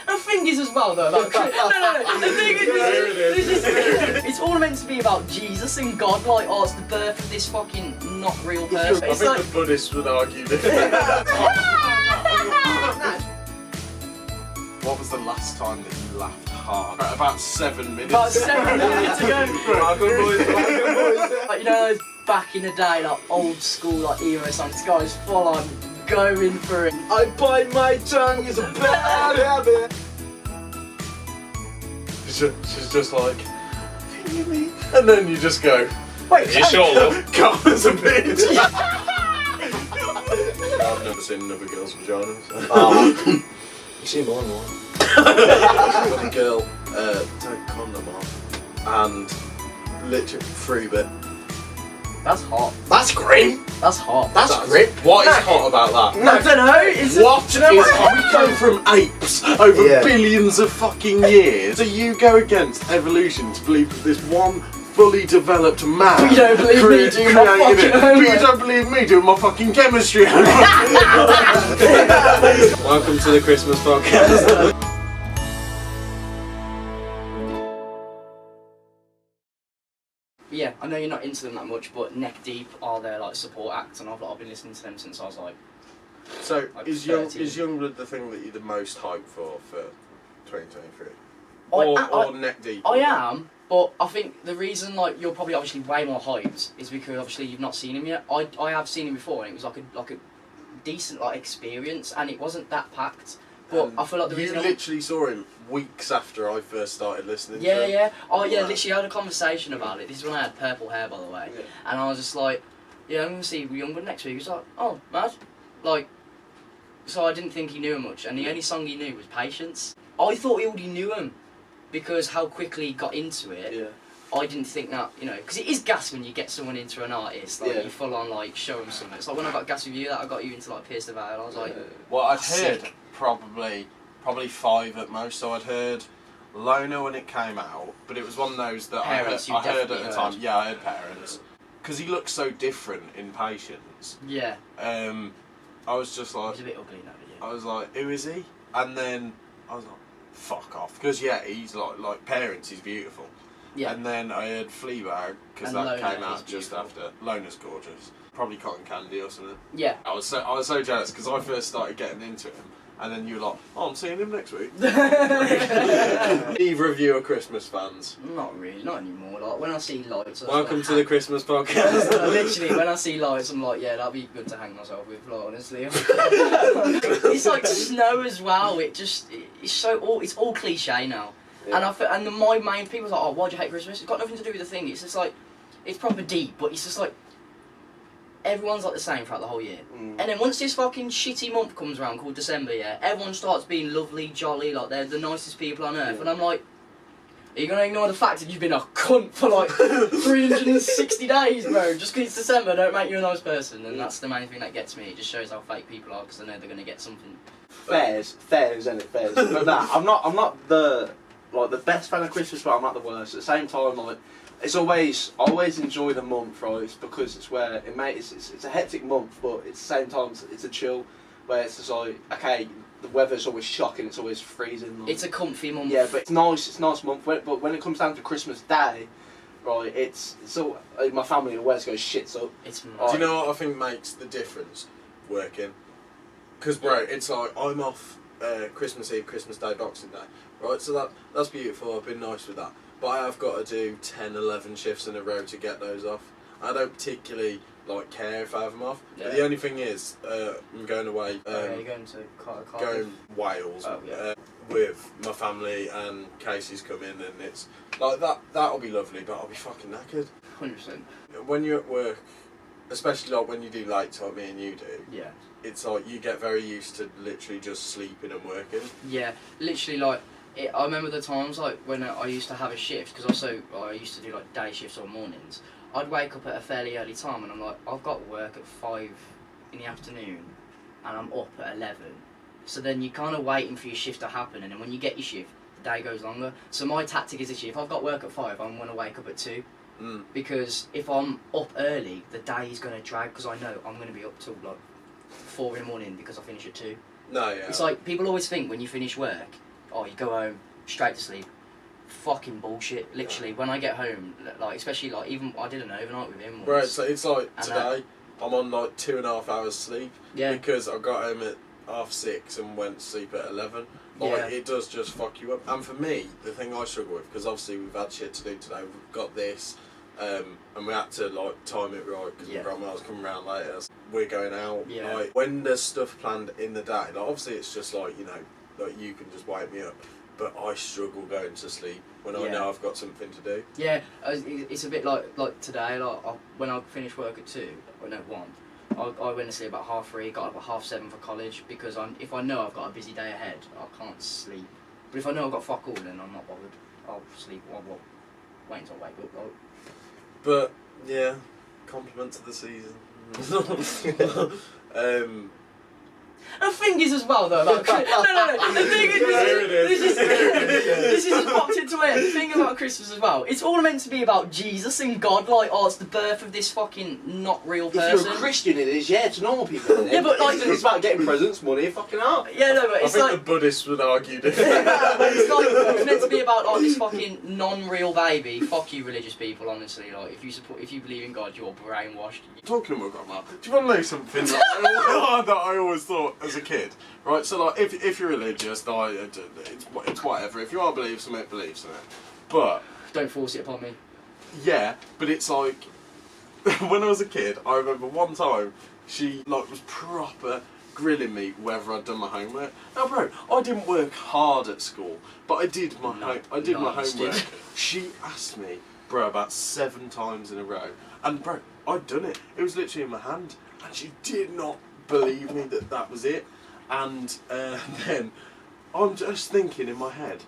The thing is as well though, like, no. The thing is, it's all meant to be about Jesus and God. Like, oh, it's the birth of this fucking not real person. I think the Buddhists would argue this. What was the last time that you laughed hard? About 7 minutes. About 7 minutes ago. Welcome, boys. Like, you know, those back in the day, like old school, like emo songs. This guy's full on going for it. I bite my tongue is a bad habit. She's just like, feel me? And then you just go, wait, you sure love? Calm as a bitch. I've never seen another girl's vagina. So. You see more and more. When a girl took a condom off and literally threw it. That's hot. That's great. That's hot. That's great. What is hot about that? I don't know. Is what is hot? We go from apes over billions of fucking years. So you go against evolution to believe that this one fully developed man. You don't believe me doing my fucking homework. But you don't believe me doing my fucking chemistry homework. Welcome to the Christmas podcast. Yeah, I know you're not into them that much, but Neck Deep are their like support acts, and I've been listening to them since I was like. So like is 13. is Youngblood the thing that you're the most hyped for 2023? Or Neck Deep? I am, but I think the reason like you're probably obviously way more hyped is because obviously you've not seen him yet. I have seen him before, and it was like a decent like experience, and it wasn't that packed. But I feel like the reason you literally saw him weeks after I first started listening. Yeah, to him. yeah. Oh, yeah. Literally, I had a conversation about it. This is when I had purple hair, by the way. Yeah. And I was just like, "Yeah, I'm gonna see Youngblood next week." He was like, "Oh, mad." Like, so I didn't think he knew him much, and the only song he knew was "Patience." I thought he already knew him because how quickly he got into it. Yeah. I didn't think that, you know, because it is gas when you get someone into an artist, like you full on like show them something. It's like when I got gas with you, that I got you into like Pierce the Veil. I was like, well, I'd heard probably 5 at most. So I'd heard Loner when it came out, but it was one of those that Parents, I heard at the time. Yeah, I heard Parents because he looked so different in Patience. Yeah. I was just like, he's a bit ugly now, yeah. I was like, who is he? And then I was like, fuck off, because yeah, he's like Parents. He's beautiful. Yeah. And then I heard Fleabag because that came out just after. Loner's gorgeous. Probably Cotton Candy or something. Yeah. I was so jealous because I first started getting into him, and then you were like, "Oh, I'm seeing him next week." Neither of you are Christmas fans. Not really, not anymore. Like when I see lights. Welcome to the Christmas podcast. Literally, when I see lights, I'm like, yeah, that'd be good to hang myself with. Like, honestly, it's like snow as well. It's all cliche now. Yeah. And my main people's like, oh, why do you hate Christmas? It's got nothing to do with the thing. It's just like, it's proper deep, but it's just like, everyone's like the same throughout the whole year. And then once this fucking shitty month comes around called December, yeah, everyone starts being lovely, jolly, like they're the nicest people on earth. And I'm like, are you going to ignore the fact that you've been a cunt for like 360 days, bro? Just because it's December don't make you a nice person. And that's the main thing that gets me. It just shows how fake people are because they know they're going to get something. Fairs, isn't it? Fairs. But nah, I'm not the best fan of Christmas, but I'm not the worst. At the same time, like, I always enjoy the month, right? It's because it's where it's a hectic month, but at the same time it's a chill, where it's just like, okay, the weather's always shocking, it's always freezing. Like, it's a comfy month. Yeah, but it's a nice month. But when it comes down to Christmas Day, right, it's all my family always goes shits up. It's do you know what I think makes the difference? Working, because bro, it's like I'm off Christmas Eve, Christmas Day, Boxing Day, right? So that's beautiful. I've been nice with that. But I have got to do 10, 11 shifts in a row to get those off. I don't particularly care if I have them off. Yeah. But the only thing is, I'm going away. You're going to going Wales with my family, and Casey's coming, and it's like that'll be lovely. But I'll be fucking knackered. 100%. When you're at work, especially like when you do late, like me and you do. Yeah. It's like you get very used to literally just sleeping and working. Yeah, literally like. I remember the times like when I used to have a shift, because also I used to do like day shifts or mornings. I'd wake up at a fairly early time and I'm like, I've got work at 5 in the afternoon and I'm up at 11. So then you're kind of waiting for your shift to happen, and then when you get your shift, the day goes longer. So my tactic is this year, if I've got work at 5, I'm going to wake up at 2. Because if I'm up early, the day is going to drag, because I know I'm going to be up till like 4 in the morning because I finish at 2. No, yeah. It's like people always think when you finish work, oh, you go home straight to sleep. Fucking bullshit. Literally, when I get home, like especially like even I did an overnight with him. Right, Once, so it's like and, today, I'm on like 2.5 hours sleep. Yeah. Because I got home at 6:30 and went to sleep at 11. Like, Yeah. it does just fuck you up. And for me, the thing I struggle with, because obviously we've had shit to do today, we've got this, and we had to like time it right because my grandma's coming around later. So we're going out. Yeah. Like when there's stuff planned in the day, like obviously it's just like, you know, like you can just wake me up. But I struggle going to sleep when I know I've got something to do. Yeah, it's a bit like today. Like when I finished work at 2, or no 1, I went to sleep about 3:30. Got up at 7:30 for college because if I know I've got a busy day ahead, I can't sleep. But if I know I've got fuck all, then I'm not bothered. I'll sleep. I'll wait until I wake up. Like. But yeah, compliment to the season. The thing is as well though about no. The thing is, this is just popped into my head. The thing about Christmas as well, it's all meant to be about Jesus and God. Like, oh, it's the birth of this fucking not real person. If you're a Christian, it is. Yeah, it's normal people. Isn't it? Yeah, but like it's about getting presents, money, fucking art. Yeah, no, but it's I think like the Buddhists would argue different. but it's meant to be about like this fucking non-real baby. Fuck you, religious people. Honestly, like if you believe in God, you're brainwashed. Talking about grandma, do you want to know something that I always thought as a kid? Right, so like if you're religious, it's whatever. If you want to believe something, believe something. But Don't force it upon me. yeah, but it's like when I was a kid, I remember one time she like was proper grilling me whether I'd done my homework. Now, bro, I didn't work hard at school, but I did my my homework. She asked me, bro, about 7 times in a row, and bro, I'd done it. It was literally in my hand, and she did not believe me that was it. And then I'm just thinking in my head,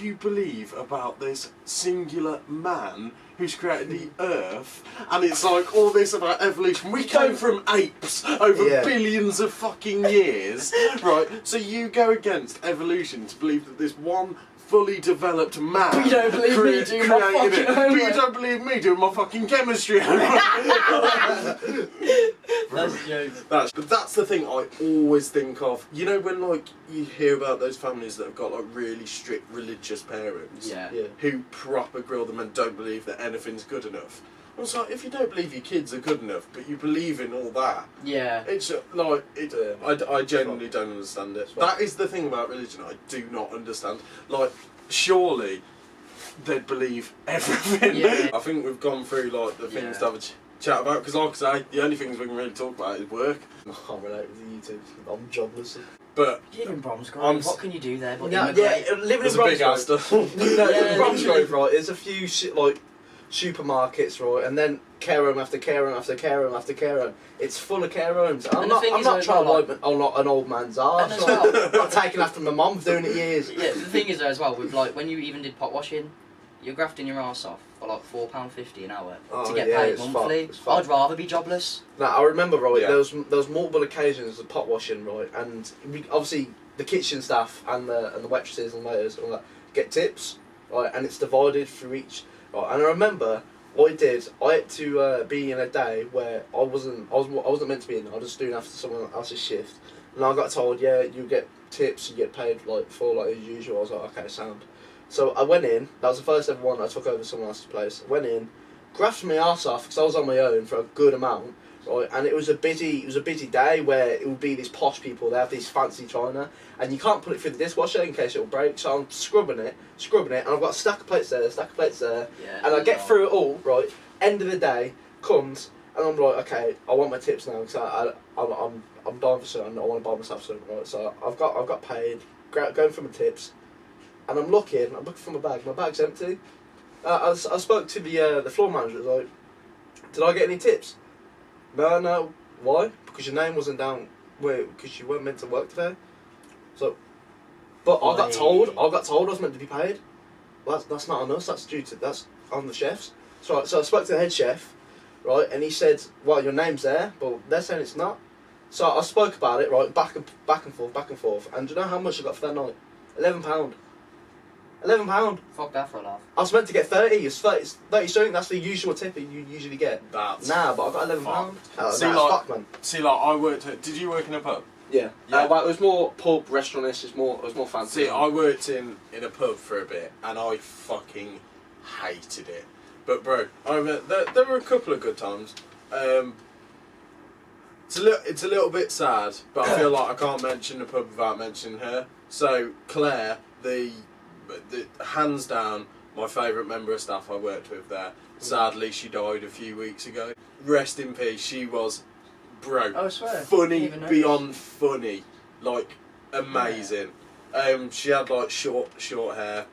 you believe about this singular man who's created the earth, and it's like all this about evolution. We came from apes over billions of fucking years, right? So you go against evolution to believe that this one fully developed man. But you don't believe me doing my fucking homework. But you don't believe me doing my fucking chemistry homework. That's a joke. But that's the thing I always think of. You know when like you hear about those families that have got like really strict religious parents who proper grill them and don't believe that anything's good enough. I was like, if you don't believe your kids are good enough, but you believe in all that, it's like I genuinely don't understand it. That is the thing about religion I do not understand. Like, surely they'd believe everything. Yeah. I think we've gone through like the things to have a chat about, because like I say, the only things we can really talk about is work. I can't relate with you two. I'm jobless. But you live in Bromsgrove. What can you do there? But living in Bromsgrove. Bromsgrove, right? There's a few like supermarkets, right, and then care home after care home after care home after care home. It's full of care homes. I'm not trying to wipe an old man's arse. I'm not taking after my mum, doing it years. Yeah, the thing is though as well, with like when you even did pot washing, you're grafting your arse off for like £4.50 an hour to get paid monthly. I'd rather be jobless. Now I remember, right, there was multiple occasions of pot washing, right, and obviously the kitchen staff and the waitresses and waiters and all that get tips, right, and it's divided for each. Right, and I remember what I did. I had to be in a day where I wasn't meant to be in. I was just doing after someone else's shift, and I got told, yeah, you get tips, you get paid like as usual. I was like, okay, sound. So I went in. That was the first ever one I took over someone else's place. I went in, grafted my arse off because I was on my own for a good amount. Right, and it was a busy day where it would be these posh people. They have these fancy china, and you can't put it through the dishwasher in case it'll break. So I'm scrubbing it, and I've got a stack of plates there, and I get through it all. Right, end of the day comes, and I'm like, okay, I want my tips now because I'm dying for something. I want to buy myself something. Right, so I've got paid, going for my tips, and I'm looking for my bag. My bag's empty. I spoke to the floor manager. I was like, did I get any tips? No. Why? Because your name wasn't down. Because you weren't meant to work today. So, but I got told I was meant to be paid. Well, that's not on us. That's on the chefs. So I spoke to the head chef, right, and he said, "Well, your name's there, but they're saying it's not." So I spoke about it, right, back and forth. And do you know how much I got for that night? £11. £11. Fuck that for a laugh. I was meant to get 30. It's 30 something. That's the usual tip you usually get. That's but I got £11. See, like I worked. Did you work in a pub? Yeah. Well, it was more pub, restaurant-ish, it was more fancy. See, I worked in a pub for a bit, and I fucking hated it. But bro, there were a couple of good times. It's a little bit sad, but I feel like I can't mention the pub without mentioning her. So Claire, the hands down my favourite member of staff I worked with there. Sadly, she died a few weeks ago. Rest in peace. She was, bro, Oh, I swear. funny beyond funny, like amazing. Yeah. She had like short hair.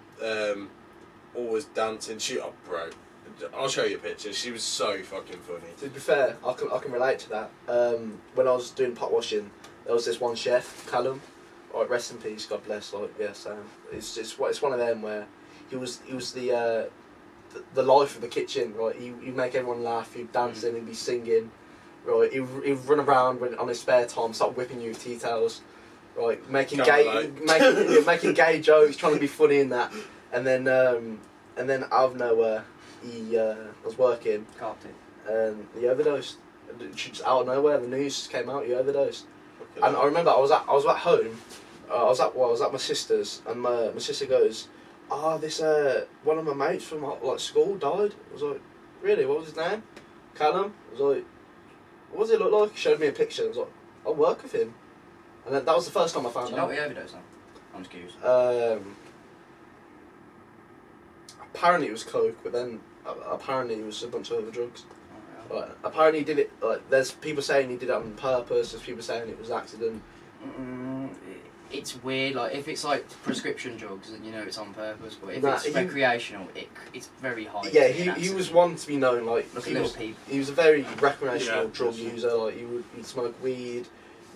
Always dancing. Bro, I'll show you pictures. She was so fucking funny. To be fair, I can relate to that. When I was doing pot washing, there was this one chef, Callum. Like, rest in peace, God bless. Like, yeah, Sam. It's one of them where he was the life of the kitchen. Right, he'd make everyone laugh. He'd dance and he'd be singing. Right, he'd run around on his spare time, start whipping you with tea towels. Right, making making gay jokes, trying to be funny in that, and then out of nowhere, he was working, and he overdosed. Just out of nowhere, the news came out. He overdosed. Okay. And I remember I was at home. I was at my sister's, and my sister goes, this one of my mates from like school died. I was like, really? What was his name? Callum. I was like, what does he look like? He showed me a picture. I was like, I'll work with him. And then that was the first time I found out. Do you know what he overdosed on? I'm just curious. Apparently it was coke, but then apparently it was a bunch of other drugs. Oh, yeah. Like, apparently he did it. Like, there's people saying he did it on purpose. There's people saying it was accident. It's weird. Like if it's like prescription drugs, then you know it's on purpose. But if it's recreational, it's very high. Yeah, he was one to be known. Like he was a very recreational drug user. Like he'd smoke weed,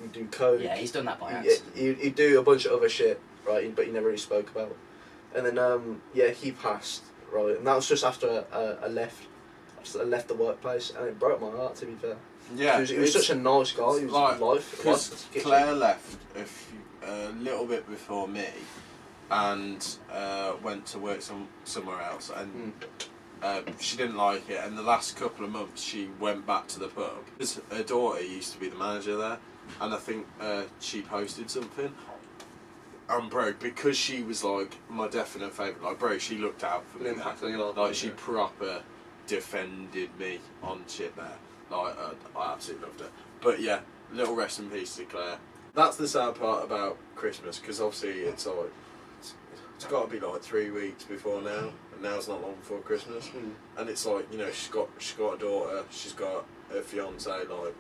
he'd do coke. Yeah, he's done that by accident. He'd do a bunch of other shit, right? But he never really spoke about. And then he passed, right? And that was just after I left the workplace, and it broke my heart, to be fair. Yeah, he was such a nice guy. He was like, life. Claire left a little bit before me, and went to work somewhere else, and she didn't like it. And the last couple of months, she went back to the pub. Her daughter used to be the manager there, and I think she posted something. And bro, because she was like my definite favourite, like bro, she looked out for me. Like she proper defended me on shit there. Like I absolutely loved her. But yeah, little rest in peace to Claire. That's the sad part about Christmas, because obviously it's like it's got to be like 3 weeks before now, and now it's not long before Christmas. And it's like, you know, she's got a daughter, she's got a fiance, like,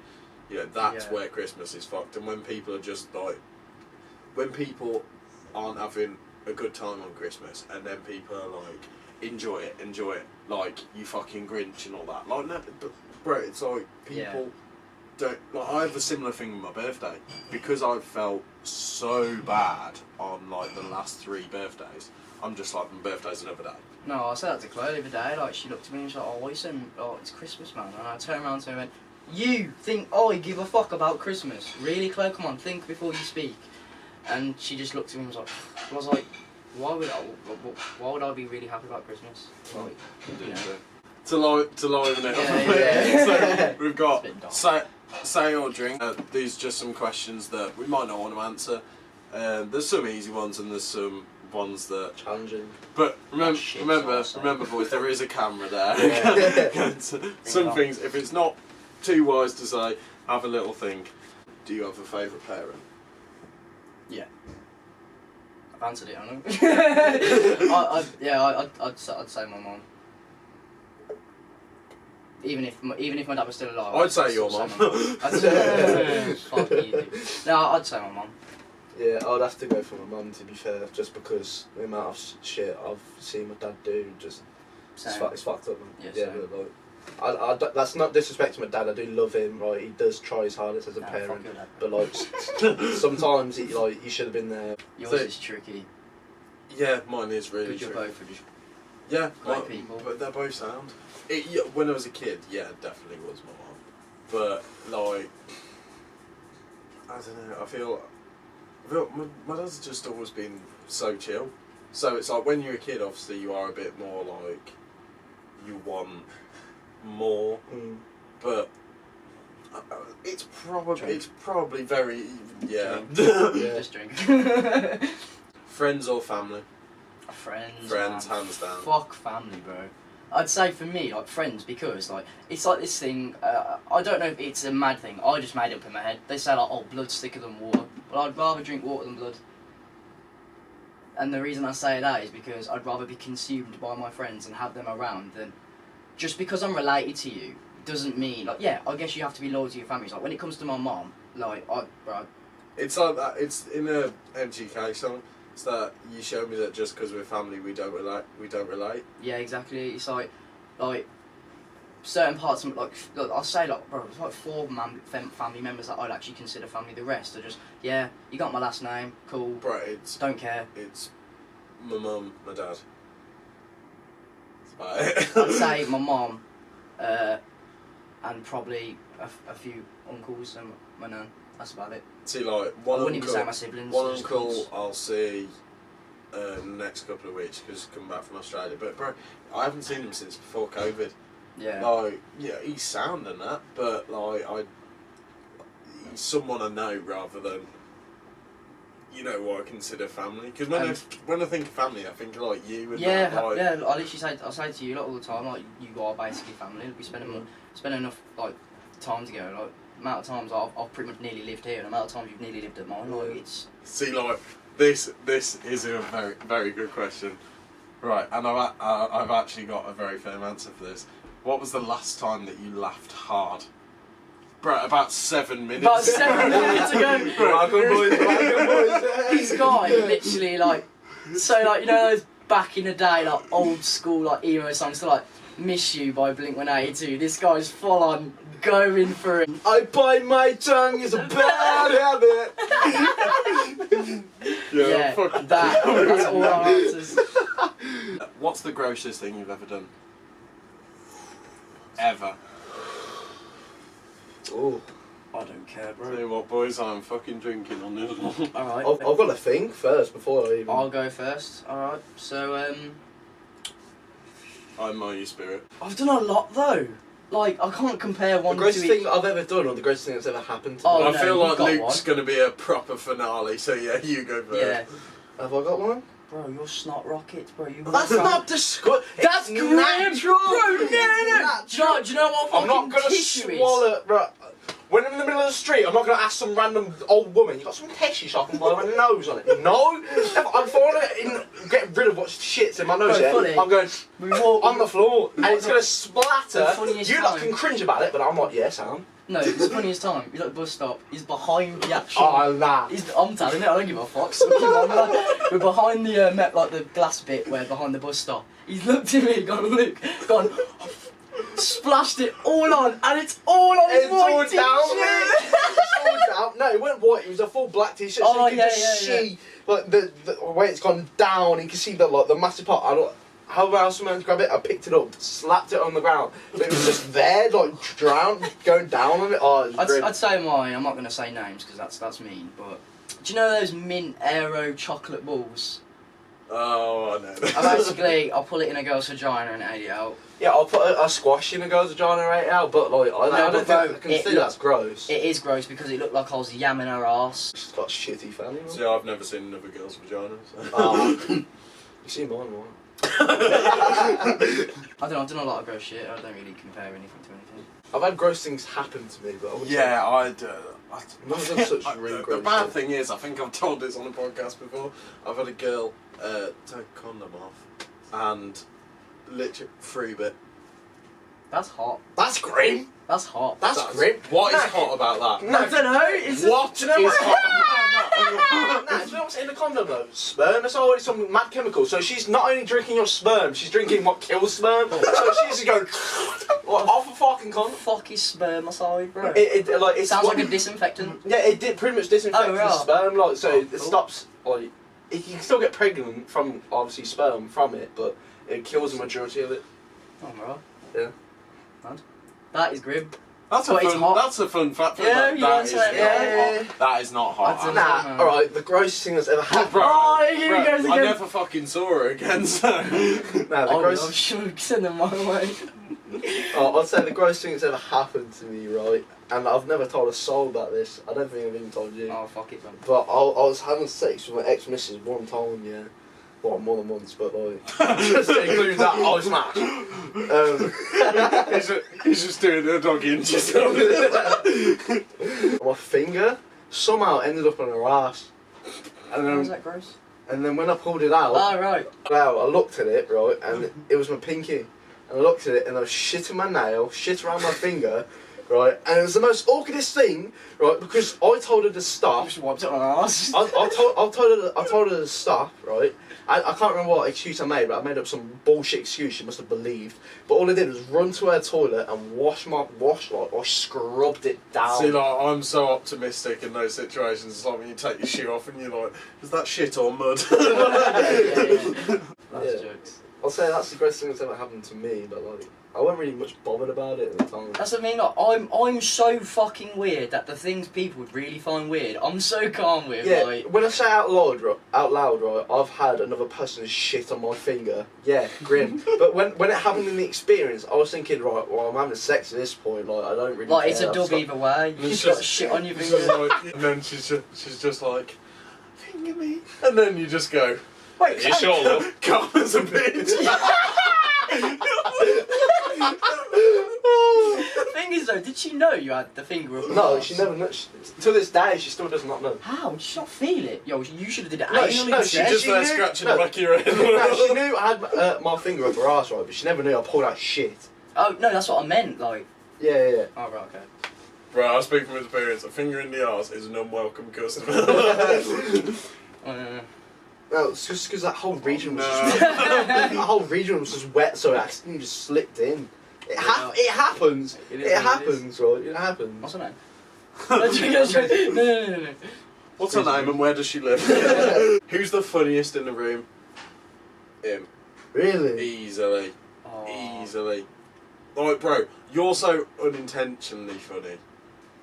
you know, that's where Christmas is fucked. And when people are just like, when people aren't having a good time on Christmas, and then people are like, enjoy it, like you fucking Grinch and all that. Like, no, but bro, it's like people don't. Like, I have a similar thing with my birthday, because I felt so bad on like the last 3 birthdays. I'm just like, my birthday's another day. No, I said that to Chloe the other day. Like, she looked at me and she's like, "Oh, it's Christmas, man." And I turned around to her and went, "You think I give a fuck about Christmas? Really, Chloe? Come on, think before you speak." And she just looked at me and was like, why would I be really happy about Christmas? Like, you know. To liven it up. So we've got say or drink. These are just some questions that we might not want to answer. There's some easy ones and there's some ones that challenging. But remember, boys, there is a camera there. Some things, if it's not too wise to say, have a little think. Do you have a favourite parent? Yeah. I've answered it, I know. I'd say my mum. Even if my dad was still alive. I'd say your mum. Fuck you, dude. No, I'd say my mum. Yeah, I'd have to go for my mum, to be fair, just because the amount of shit I've seen my dad do, just it's fucked up, man. Yeah, but like, that's not disrespecting my dad. I do love him, right? He does try his hardest as a parent, but like sometimes he should have been there. Yours is tricky. Yeah, mine is really tricky. Both are just great people, but they're both sound. When I was a kid, it definitely was my mum. But like, I don't know. I feel my dad's just always been so chill. So it's like when you're a kid, obviously you are a bit more like you want more, but It's probably very yeah. Just drink. Friends or family? Friends, Friends, man. hands down. Fuck family, bro. I'd say for me, like friends, because like it's like this thing. I don't know if it's a mad thing. I just made it up in my head. They say like, oh, blood's thicker than water. Well, I'd rather drink water than blood. And the reason I say that is because I'd rather be consumed by my friends and have them around than just because I'm related to you doesn't mean like yeah. I guess you have to be loyal to your family. It's like when it comes to my mom, like bro. It's like that. It's in a MGK song. It's that you show me that just because we're family, we don't relate. We don't relate. Yeah, exactly. It's like certain parts of like I'll say like bro, it's like 4 family members that I'd actually consider family. The rest are just yeah. You got my last name, cool. Bro, it's Don't care. It's my mum, my dad. That's about it. I'd say my mom, and probably a few uncles and my nan. That's about it. See, like I wouldn't even say my siblings. One just uncle close. I'll see the next couple of weeks because he's come back from Australia. But bro, I haven't seen him since before COVID. Yeah. Like, yeah, he's sound and that, but like he's someone I know rather than what I consider family. Because when I think of family, I think of like you and Yeah, that, like, yeah. I literally say to you like, all the time, like you are basically family. We spend enough like time together. Like amount of times I've pretty much nearly lived here, and the amount of times you've nearly lived at mine. Like it's. See, like this is a very very good question, right? And I've actually got a very firm answer for this. What was the last time that you laughed hard? Bro, about 7 minutes. About 7 minutes ago. Welcome boys. This guy literally like, so like those back in the day like old school like emo songs, so like "Miss You" by Blink-182. This guy's full on going for it. I bite my tongue is a bad habit. Yeah, fuck. that's all our answers. What's the grossest thing you've ever done? Ever. Oh, I don't care, Tell bro. you what, boys, I'm fucking drinking on this one. Alright. I've got to think first before I even. I'll go first. Alright, so I'm my spirit. I've done a lot though. Like I can't compare The one to greatest each. thing I've ever done, or the greatest thing that's ever happened to Oh, me. I no, feel you've like got Luke's one. going to be a proper finale, so yeah, you go first. Yeah. Have I got one? Bro, you're snot rockets, bro. You That's not disgusting. That's It's grim, natural. bro. No. Do you know what I'm not fucking gonna tissue is? swallow. Right. When I'm in the middle of the street, I'm not gonna ask some random old woman. You got some tissue so I can blow my nose on it? No. If I want to get rid of what shit's in my nose. Bro, Yeah, funny. I'm going We walk on the floor, and it's gonna the splatter. funniest You lot time. can cringe about it, but I'm like, yeah, Sam. No, it's the funniest time. He's at the bus stop. He's behind the actual. Oh, nah. I'm telling it. I don't give a fuck. So we're behind the like the glass bit where behind the bus stop. He's looked at me, gone Luke, gone, splashed it all on, and it's all on his It's all white down, t-shirt. mate. It's all down. No, it wasn't white. It was a full black t-shirt. So Oh, you could yeah, just yeah, see like the way it's gone down. You can see the massive part. How else am I meant to grab it? I picked it up, slapped it on the ground. But it was just there, like going down on it. Oh, it was grim. I'd say mine. I'm not gonna say names because that's mean. But do you know those mint aero chocolate balls? Oh, I know. I'll pull it in a girl's vagina and ate it out. Yeah, I'll put a squash in a girl's vagina right now, but like I don't think I can say that's gross. It is gross because it looked like I was yamming her arse. She's got a shitty family. See, I've never seen another girl's vagina. So. Oh, you see mine more. I don't know. I've done a lot of gross shit. I don't really compare anything to anything. I've had gross things happen to me, but I wouldn't Yeah, I've None of them such really the gross bad shit. thing is, I think I've told this on a podcast before. I've had a girl take a condom off and literally free bit. That's hot. That's grim. That's hot. That's grim. What is Nah. hot about that? No. I don't know. It's What Do you know is what? hot about Nah, do you know what's in the condom though? Sperm. That's already some mad chemical. So she's not only drinking your sperm, she's drinking what kills sperm. So she's just going off a fucking condom. fuck is spermicide, bro. It Sounds like a disinfectant. Yeah, it did pretty much disinfect Oh, the right. sperm, like so Oh, it cool. stops like you can still get pregnant from obviously sperm from it, but it kills the majority of it. Oh, bro. Yeah. Mad. That is grim. That's But it's hot. That's a fun fact. Yeah, you that is answer it, not yeah. hot. That is not hot. That's a- Nah, man. alright, the grossest thing that's ever happened. Bro, Oh, here he goes I again. never fucking saw her again. So Nah, the Oh, gross. I'm sure send them my way. Oh, I'd say the grossest thing that's ever happened to me, right? And I've never told a soul about this. I don't think I've even told you. Oh, fuck it, man. But I was having sex with my ex-missus one time, yeah. Well, more than once, but like... just include that, I smash. He's just doing a dog inch. My finger somehow ended up on her ass. How was that gross? And then when I pulled it out, Oh, right. I looked at it, right, and it was my pinky. And I looked at it and I was shitting my nail, shit around my finger, right, and it was the most awkwardest thing, right, because I told her to stop. Just wiped it on her ass. I told her to stop, right. I can't remember what excuse I made, but I made up some bullshit excuse she must have believed. But all I did was run to her toilet and wash I scrubbed it down. See, like, I'm so optimistic in those situations. It's like when you take your shoe off and you're like, is that shit or mud? That's jokes. I'll say that's the greatest thing that's ever happened to me, but like, I wasn't really much bothered about it at the time. That's what I mean, like, I'm so fucking weird that the things people would really find weird, I'm so calm with, Yeah, like... when I say out loud, right, I've had another person's shit on my finger. Yeah, grim. But when it happened in the experience, I was thinking, right, well, I'm having sex at this point, like, I don't really Like, care. it's a dub either way, you've It's got just- shit on your It's finger. just like, and then she's just like, finger me. And then you just go, Wait, You sure, love? calm as a bitch. The thing is though, did she know you had the finger up? No, she never knew. To this day, she still does not know. How? Did she not feel it? Yo, you should have did it No, anally she- no, She's instead. just she there knew- scratching no. the back of your head. No, she knew I had my finger up her arse, right, but she never knew I pulled out shit. Oh, no, that's what I meant, like... Yeah. Oh, right, okay. Bro, I speak from experience. A finger in the arse is an unwelcome customer. No, it's just because that whole region was No. just that whole region was just wet, so it accidentally just slipped in. It happens. It is It what it happens, right? It happens. What's her name? No. What's her name and where does she live? Who's the funniest in the room? Him. Really? Easily. Oh. Easily. Like, bro, you're so unintentionally funny.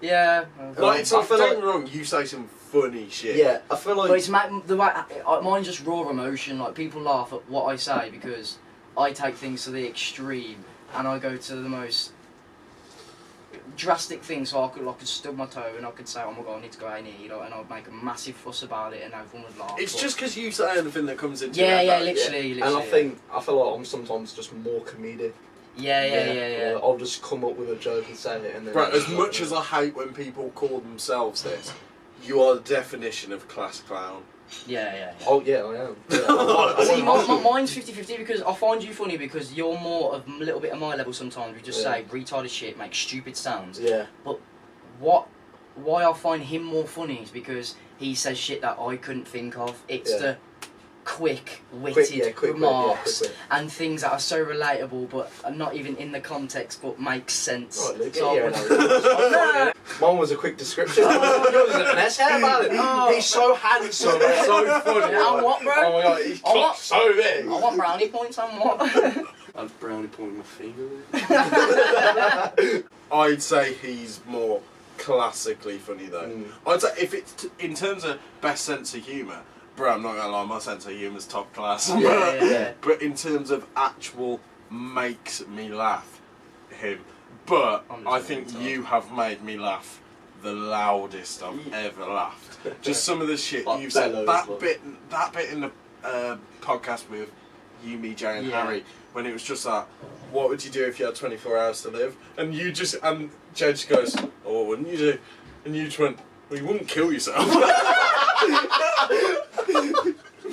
Yeah. Like, it's I like, feel don't like- get me wrong, you say some funny shit. Yeah, I feel like But it's the way mine's just raw emotion. Like people laugh at what I say because I take things to the extreme and I go to the most drastic things. So I could stub my toe and I could say, "Oh my god, I need to go A&E," you know, and I'd make a massive fuss about it and everyone would laugh. It's but- just because you say anything that comes into yeah, your yeah, head. literally. and I feel like I'm sometimes just more comedic. Yeah. Like, I'll just come up with a joke and say it, and then. Bro, as much as I hate when people call themselves this, you are the definition of class clown. Yeah. Oh yeah, I am. Yeah. See, mine's 50-50 because I find you funny because you're more of a little bit of my level sometimes. We just say retarded shit, make stupid sounds. Yeah. But why I find him more funny is because he says shit that I couldn't think of. It's the quick-witted remarks quick. and things that are so relatable but are not even in the context but make sense. Right, Luke, So I yeah, would- Mine was a quick description. Yours is an S. How about it? He's so handsome and so funny. Yeah, what, bro? Oh my god, he's I want- so big. I want brownie points on what? I'd brownie point my finger. I'd say he's more classically funny though. I'd say if it's in terms of best sense of humour, bro, I'm not gonna lie, my sense of humour's top class. Yeah. But in terms of actual makes me laugh, him. But I'm just I think really you have made me laugh the loudest I've ever laughed. Just some of the shit Like you've said. bellows, That like. bit in the podcast with you, me, Jay, and Yeah. Harry, when it was just that, what would you do if you had 24 hours to live? And you just, and Jay just goes, oh, what wouldn't you do? And you just went, well, you wouldn't kill yourself.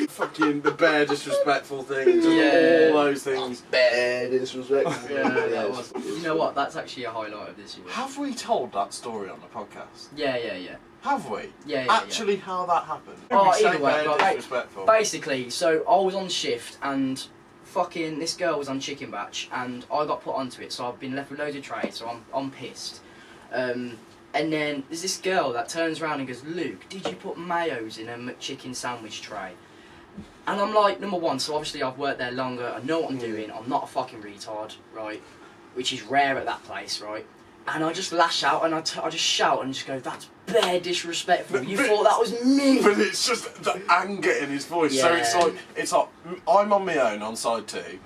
Fucking the bare disrespectful thing, just all those things. Bare disrespectful. Yeah, that was. You know what? That's actually a highlight of this year. Have we told that story on the podcast? Yeah. Have we? Yeah. Actually, how that happened? Oh, We say either way, bare like, disrespectful. Basically, so I was on shift and fucking this girl was on chicken batch and I got put onto it, so I've been left with loads of trays, so I'm pissed. And then there's this girl that turns around and goes, "Luke, did you put mayos in a McChicken sandwich tray?" And I'm like, number one, so obviously I've worked there longer, I know what I'm doing, I'm not a fucking retard, right? Which is rare at that place, right? And I just lash out and I just shout and just go, "That's bare disrespectful. You thought that was me." But it's just the anger in his voice. So Yeah. it's like I'm on my own on side 2,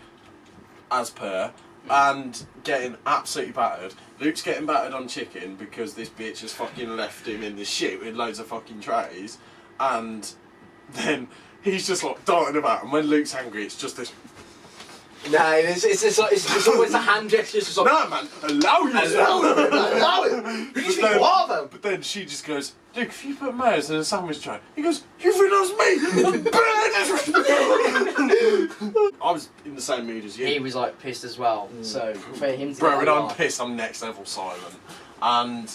as per, and getting absolutely battered. Luke's getting battered on chicken because this bitch has fucking left him in the shit with loads of fucking trays, and then he's just like darting about, and when Luke's angry it's just this. No, it's always a hand gesture. It's just like, No man, allow yourself. allow it. Who do you think you are, then? But then she just goes, Luke, if you put mayonnaise in a sandwich tray, he goes, you think that's me? I was in the same mood as you. He was like pissed as well. So for him to Bro, get when that I'm laugh- pissed, I'm next level silent. And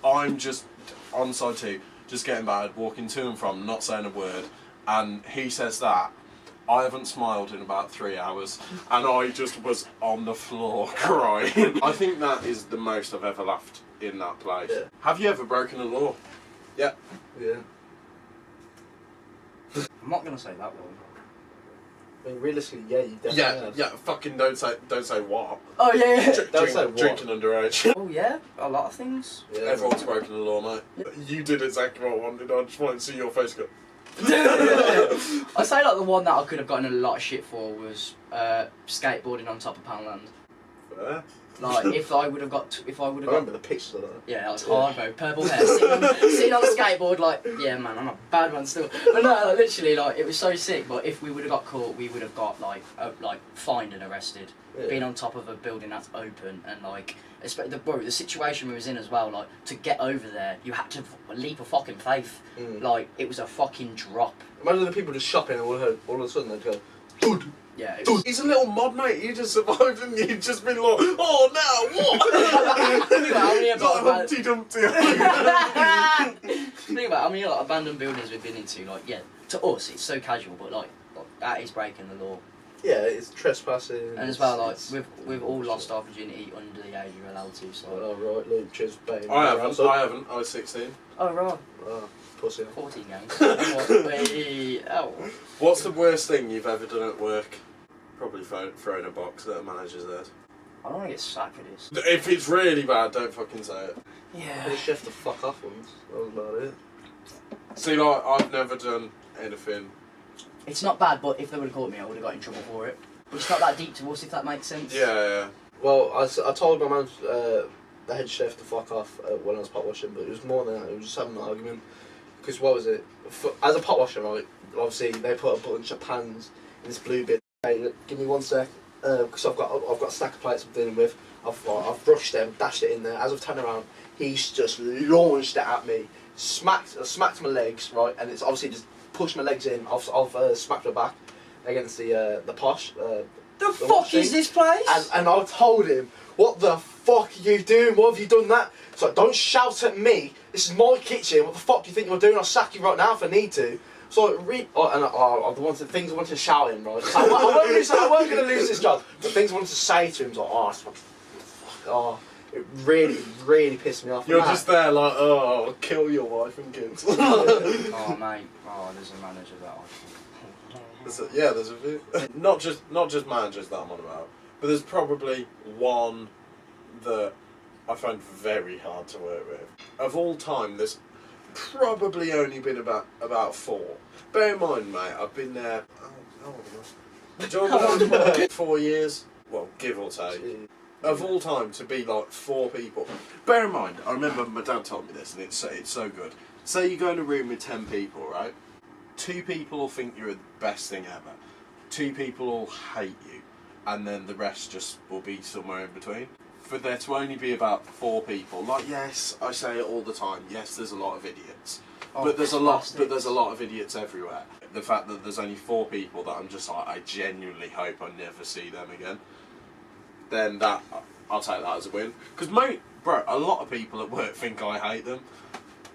I'm just on side 2, just getting bad, walking to and from, not saying a word. And he says that. I haven't smiled in about 3 hours, and I just was on the floor crying. I think that is the most I've ever laughed in that place. Yeah. Have you ever broken a law? Yeah. Yeah. I'm not gonna say that one. I mean, realistically, yeah, you definitely have. Yeah. Fucking don't say what. Oh yeah. Don't say what. Drinking underage. Oh yeah, a lot of things. Yeah. Everyone's broken a law, mate. You did exactly what I wanted. I just wanted to see your face go. I'd say like the one that I could have gotten a lot of shit for was skateboarding on top of Poundland. Fair. Like if I would have got, I remember the pictures of that. Yeah, that was hard, bro. Purple hair, sitting on the skateboard, like, yeah, man, I'm a bad one still. But no, like, literally, like, it was so sick. But if we would have got caught, we would have got like fined and arrested. Yeah. Being on top of a building that's open and like, the situation we was in as well. Like, to get over there, you had to leap of fucking faith. Like, it was a fucking drop. Imagine the people just shopping and all of a sudden they'd go, dude. Yeah, it was... He's a little mod, mate. You just survived and you've just been like, oh no, what? Think about how many Like Humpty Dumpty. Think about how many like abandoned buildings we've been into. Like, yeah, to us it's so casual, but like that is breaking the law. Yeah, it's trespassing. And as well, like we've all lost our virginity under the age you're allowed to. So. Oh right, Luke, cheers, babe. I haven't. I was 16. Oh right. Oh, pussy. 14 games. Oh. What's the worst thing you've ever done at work? Probably throwing a box at a manager's head. I don't want to get sacked for this. If it's really bad, don't fucking say it. Yeah. The chef to fuck off once. That was about it. See, like, I've never done anything. It's not bad, but if they would have caught me, I would have got in trouble for it. But it's not that deep to us, if that makes sense. Yeah. Well, I told my man, the head chef, to fuck off when I was pot washing, but it was more than that. It was just having an argument. Because what was it? As a pot washer, right? Obviously, they put a bunch of pans in this blue bin. Hey, give me 1 sec. Because I've got a stack of plates I'm dealing with. I've brushed them, dashed it in there. As I've turned around, he's just launched it at me, smacked my legs, right, and it's obviously just pushed my legs in. I've smacked my back against the posh. The fuck is this place? And I told him, what the fuck are you doing? What have you done that? So don't shout at me. This is my kitchen. What the fuck do you think you're doing? I'll sack you right now if I need to. So things I wanted to shout him, right? So I weren't going to lose this job, but things I wanted to say to him was like, it really, really pissed me off. You're just there like, oh, I'll kill your wife and kids. Oh mate, there's a manager that one. There's a few. Not just managers that I'm on about, but there's probably one that I find very hard to work with. Of all time, there's probably only been about 4. Bear in mind, mate, I've been there. Oh, 4 years. Well, give or take. Of all time, to be like 4 people. Bear in mind, I remember my dad told me this, and it's so good. Say you go in a room with 10 people, right? 2 people will think you're the best thing ever. 2 people will hate you, and then the rest just will be somewhere in between. For there to only be about 4 people, like, yes, I say it all the time. Yes, there's a lot of idiots, but there's a lot of idiots everywhere. The fact that there's only 4 people that I'm just like, I genuinely hope I never see them again. Then that, I'll take that as a win. Because, mate, bro, a lot of people at work think I hate them.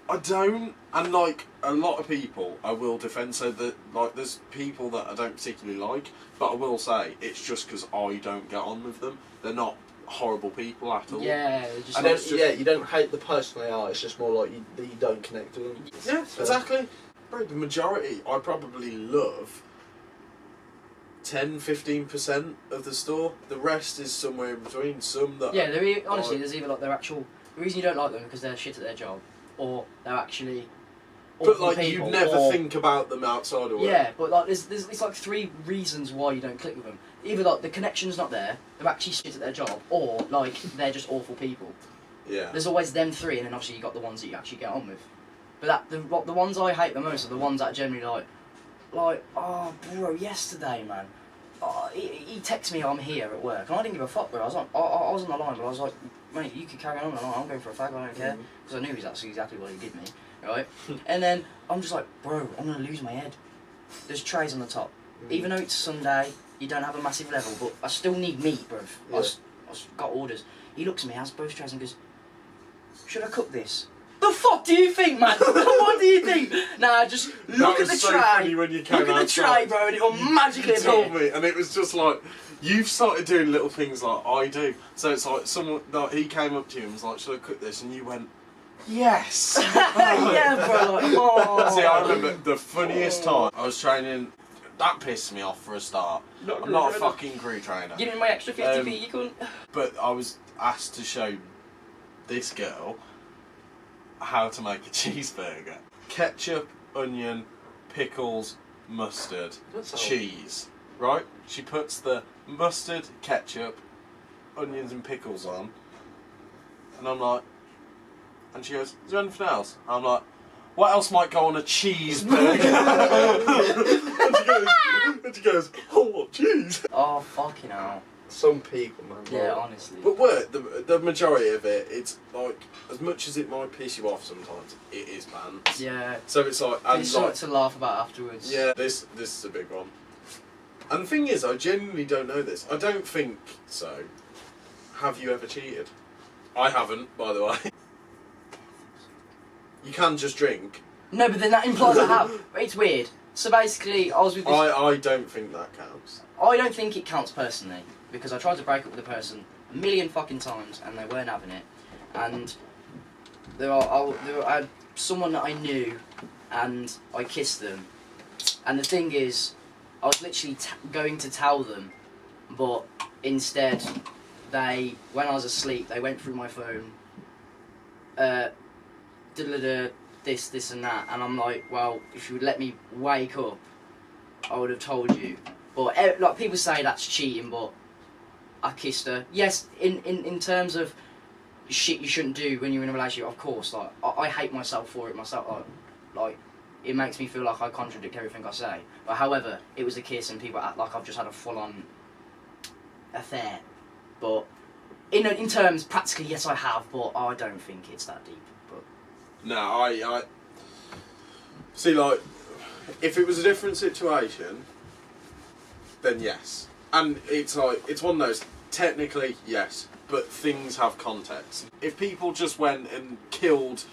I don't, and like a lot of people, I will defend. So that like, there's people that I don't particularly like, but I will say it's just because I don't get on with them. They're not horrible people at all. Yeah, you don't hate the person they are. It's just more like you don't connect with them. Yeah, exactly. Bro, the majority, I probably love 10-15% of the store. The rest is somewhere in between. Some that honestly, there's either like their actual. The reason you don't like them because they're shit at their job, or they're actually But like people, you never or, think about them outside of work. Yeah, but like there's it's like 3 reasons why you don't click with them. Either like the connection's not there, they're actually shit at their job, or like they're just awful people. Yeah. There's always them 3, and then obviously you got the ones that you actually get on with. But the ones I hate the most are the ones that are generally like, oh bro, yesterday man, oh, he texted me I'm here at work, and I didn't give a fuck, bro. I was on the line, but I was like, mate, you could carry on the line. I'm going for a fag, I don't care, because I knew exactly what he did me, right? And then I'm just like, bro, I'm gonna lose my head. There's trays on the top, even though it's Sunday, you don't have a massive level, but I still need meat, bro. Yeah. I've got orders. He looks at me, has both trays, and goes, should I cook this? The fuck do you think, man? What do you think? Nah, just look at the so tray. Funny when you came Look at the tray, bro, and it'll magically You told appear. me, and it was just like you've started doing little things like I do. So it's like someone like he came up to you and was like, "Should I cook this?" And you went, "Yes." Yeah, bro. Like, oh. See, I remember the funniest time I was training. That pissed me off for a start. I'm not a fucking crew trainer. Give me my extra 50p, you couldn't. But I was asked to show this girl how to make a cheeseburger. Ketchup, onion, pickles, mustard, cheese. Right? She puts the mustard, ketchup, onions and pickles on. And I'm like, and she goes, is there anything else? I'm like, what else might go on a cheeseburger? and she goes, oh, what cheese? Oh, fucking hell. Some people, man. Yeah, like, honestly. But work, the majority of it, it's like, as much as it might piss you off sometimes, it is banned. Yeah. So it's like, and It's like, something to laugh about afterwards. yeah, this is a big one. And the thing is, I genuinely don't know this. I don't think so. Have you ever cheated? I haven't, by the way. You can just drink. No, but then that implies I have. It's weird. So basically, I was with this... I don't think that counts. I don't think it counts personally, because I tried to break up with a person a million fucking times and they weren't having it. And I had someone that I knew and I kissed them. And the thing is, I was literally going to tell them, but instead, when I was asleep, they went through my phone, this and that, and I'm like, well, if you would let me wake up, I would have told you. But like people say that's cheating, but I kissed her. Yes, in terms of shit you shouldn't do when you're in a relationship, of course. Like I hate myself for it myself. Like it makes me feel like I contradict everything I say. But however, it was a kiss, and people act like I've just had a full-on affair. But in terms practically, yes, I have. But I don't think it's that deep. But No, I see. Like, if it was a different situation, then yes. And it's like, it's one of those, technically, yes, but things have context. If people just went and killed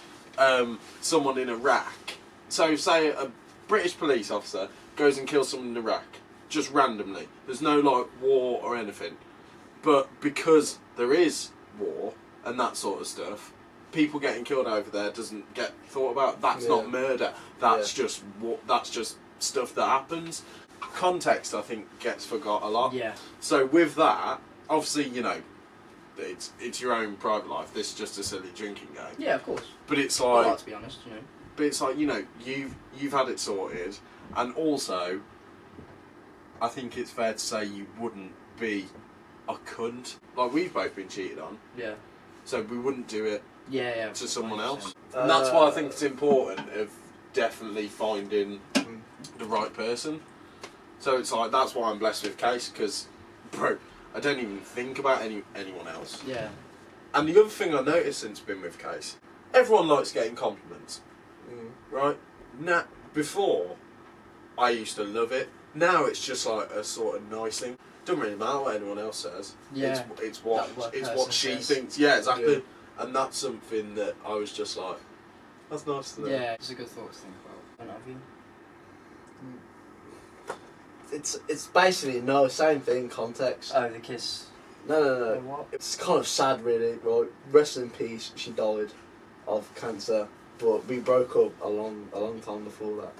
someone in Iraq, so say a British police officer goes and kills someone in Iraq, just randomly, there's no like war or anything, but because there is war and that sort of stuff, people getting killed over there doesn't get thought about. That's not murder. That's just that's just stuff that happens. Context, I think, gets forgot a lot. yeah, So with that, obviously, you know, it's your own private life. This is just a silly drinking game. yeah, of course. But it's I like, like to be honest, you know. but it's like, you know, you've had it sorted, and also, I think it's fair to say you wouldn't be a cunt. Like, we've both been cheated on, Yeah, so we wouldn't do it yeah, to someone 100%. else. And that's why I think it's important of definitely finding the right person. So it's like, that's why I'm blessed with Case, because, bro, I don't even think about anyone else. Yeah. And the other thing I noticed since I've been with Case, everyone likes getting compliments, right? Now, before, I used to love it. Now it's just like a sort of nice thing. Doesn't really matter what anyone else says. Yeah. It's what person she says. thinks. Yeah, exactly. Yeah. And that's something that I was just like, that's nice to know. Yeah, it's a good thought to think about. Have you? It's basically same thing, context. Oh, the kiss. No. What? It's kind of sad, really. Right, rest in peace. She died of cancer, but we broke up a long time before that.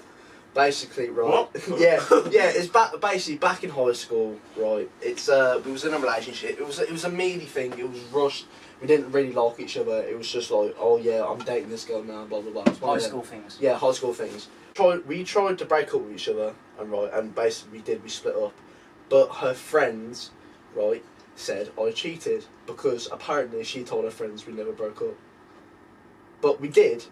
basically, right. yeah, it's basically back in high school, right. It's we was in a relationship. It was a meaty thing. It was rushed. We didn't really like each other. It was just like, oh yeah, I'm dating this girl now, blah blah blah. It's one High of them. school things. Yeah, high school things. We tried to break up with each other, and basically we split up. But her friends, right, said I cheated because apparently she told her friends we never broke up. But we did.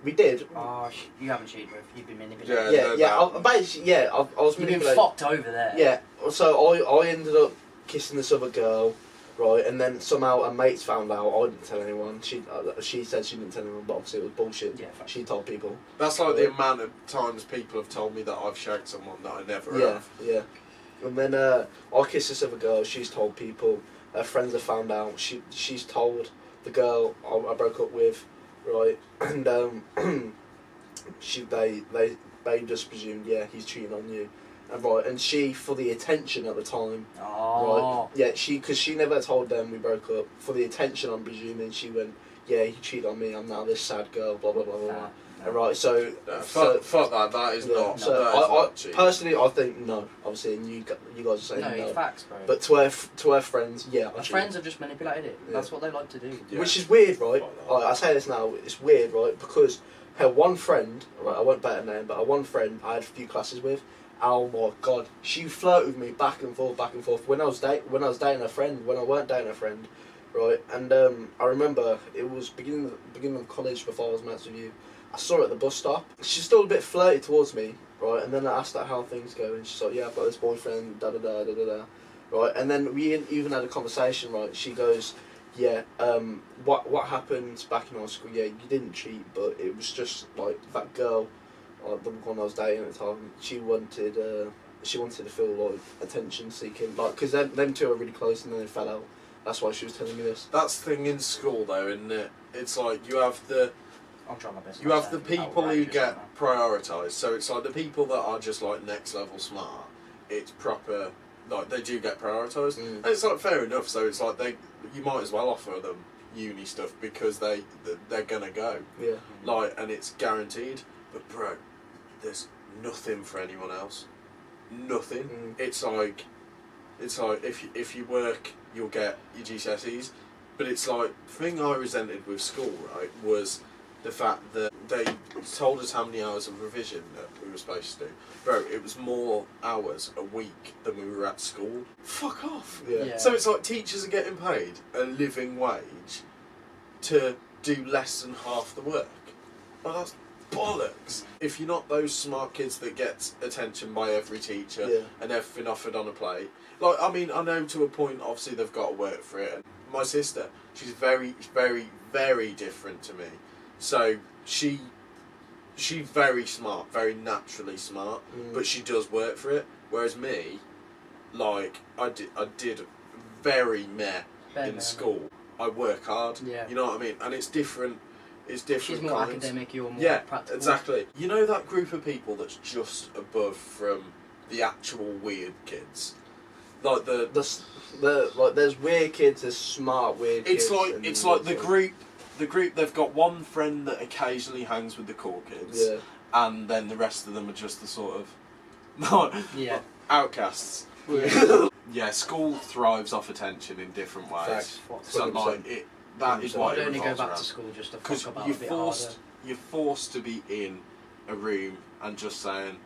Oh, you haven't cheated with. You've been manipulated. I was You've been manipulated. fucked over there. Yeah. So I ended up kissing this other girl, right, and then somehow her mates found out. I didn't tell anyone. She said she didn't tell anyone, but obviously it was bullshit. Yeah. She told people. That's like the amount of times people have told me that I've shagged someone that I never have. Yeah. And then I kissed this other girl. She's told people. Her friends have found out. She's told the girl I broke up with, right, and they just presumed, yeah, he's cheating on you, and she, for the attention at the time, Oh. right, yeah, because she never told them we broke up. For the attention, I'm presuming she went, yeah, he cheated on me. I'm now this sad girl, blah blah blah blah. Nah. Right, so Fuck that. That is yeah, not. so that is I not cheating. personally, I think no. Obviously, and you guys are saying No, no. it's facts, bro. But to her friends, yeah, Her friends have just manipulated it. Yeah. That's what they like to do. Yeah. which is weird, right? Fuck that. I say this now, it's weird, right? Because her one friend, right, I won't bet her name, but her one friend I had a few classes with. Oh my god, she flirted with me back and forth. When I was dating her friend, when I weren't dating her friend, right? And I remember it was beginning of college before I was mates with you. I saw her at the bus stop. She's still a bit flirty towards me, right? And then I asked her how things go, and she's like, "Yeah, I've got this boyfriend, da da da da da da." Right? And then we even had a conversation, right? She goes, "Yeah, what happened back in high school? Yeah, you didn't cheat, but it was just like that girl, the one I was dating at the time. She wanted to feel like attention seeking, like because them two are really close, and then they fell out. That's why she was telling me this. That's the thing in school though, isn't it? It's like you have the I'm trying my best. you have the people who get prioritised. So it's like the people that are just like next level smart. It's proper. Like they do get prioritised, and it's like fair enough. So it's like you might as well offer them uni stuff because they're gonna go. Yeah. Like, and it's guaranteed. But bro, there's nothing for anyone else. Nothing. It's like if you work, you'll get your GCSEs. But it's like the thing I resented with school, right, was the fact that they told us how many hours of revision that we were supposed to do. Bro, it was more hours a week than we were at school. Fuck off. Yeah. So it's like teachers are getting paid a living wage to do less than half the work. Well, that's bollocks. If you're not those smart kids that get attention by every teacher and everything offered on a plate. Like, I mean, I know to a point, obviously, they've got to work for it. And my sister, she's very, very, very different to me. So she's very smart, very naturally smart, but she does work for it. Whereas me, like I did very meh in school. I work hard. Yeah. You know what I mean? And it's different. It's different. She's more kinds. academic, you're more practical. Exactly. You know that group of people that's just above from the actual weird kids, like like there's weird kids, there's smart weird kids. It's like the group. The group, they've got one friend that occasionally hangs with the cool kids, and then the rest of them are just the sort of outcasts. Yeah, school thrives off attention in different ways. Facts. So like that is why I'd it only go revolves back around. to school just to Because fuck about a bit harder. you're forced to be in a room and just saying,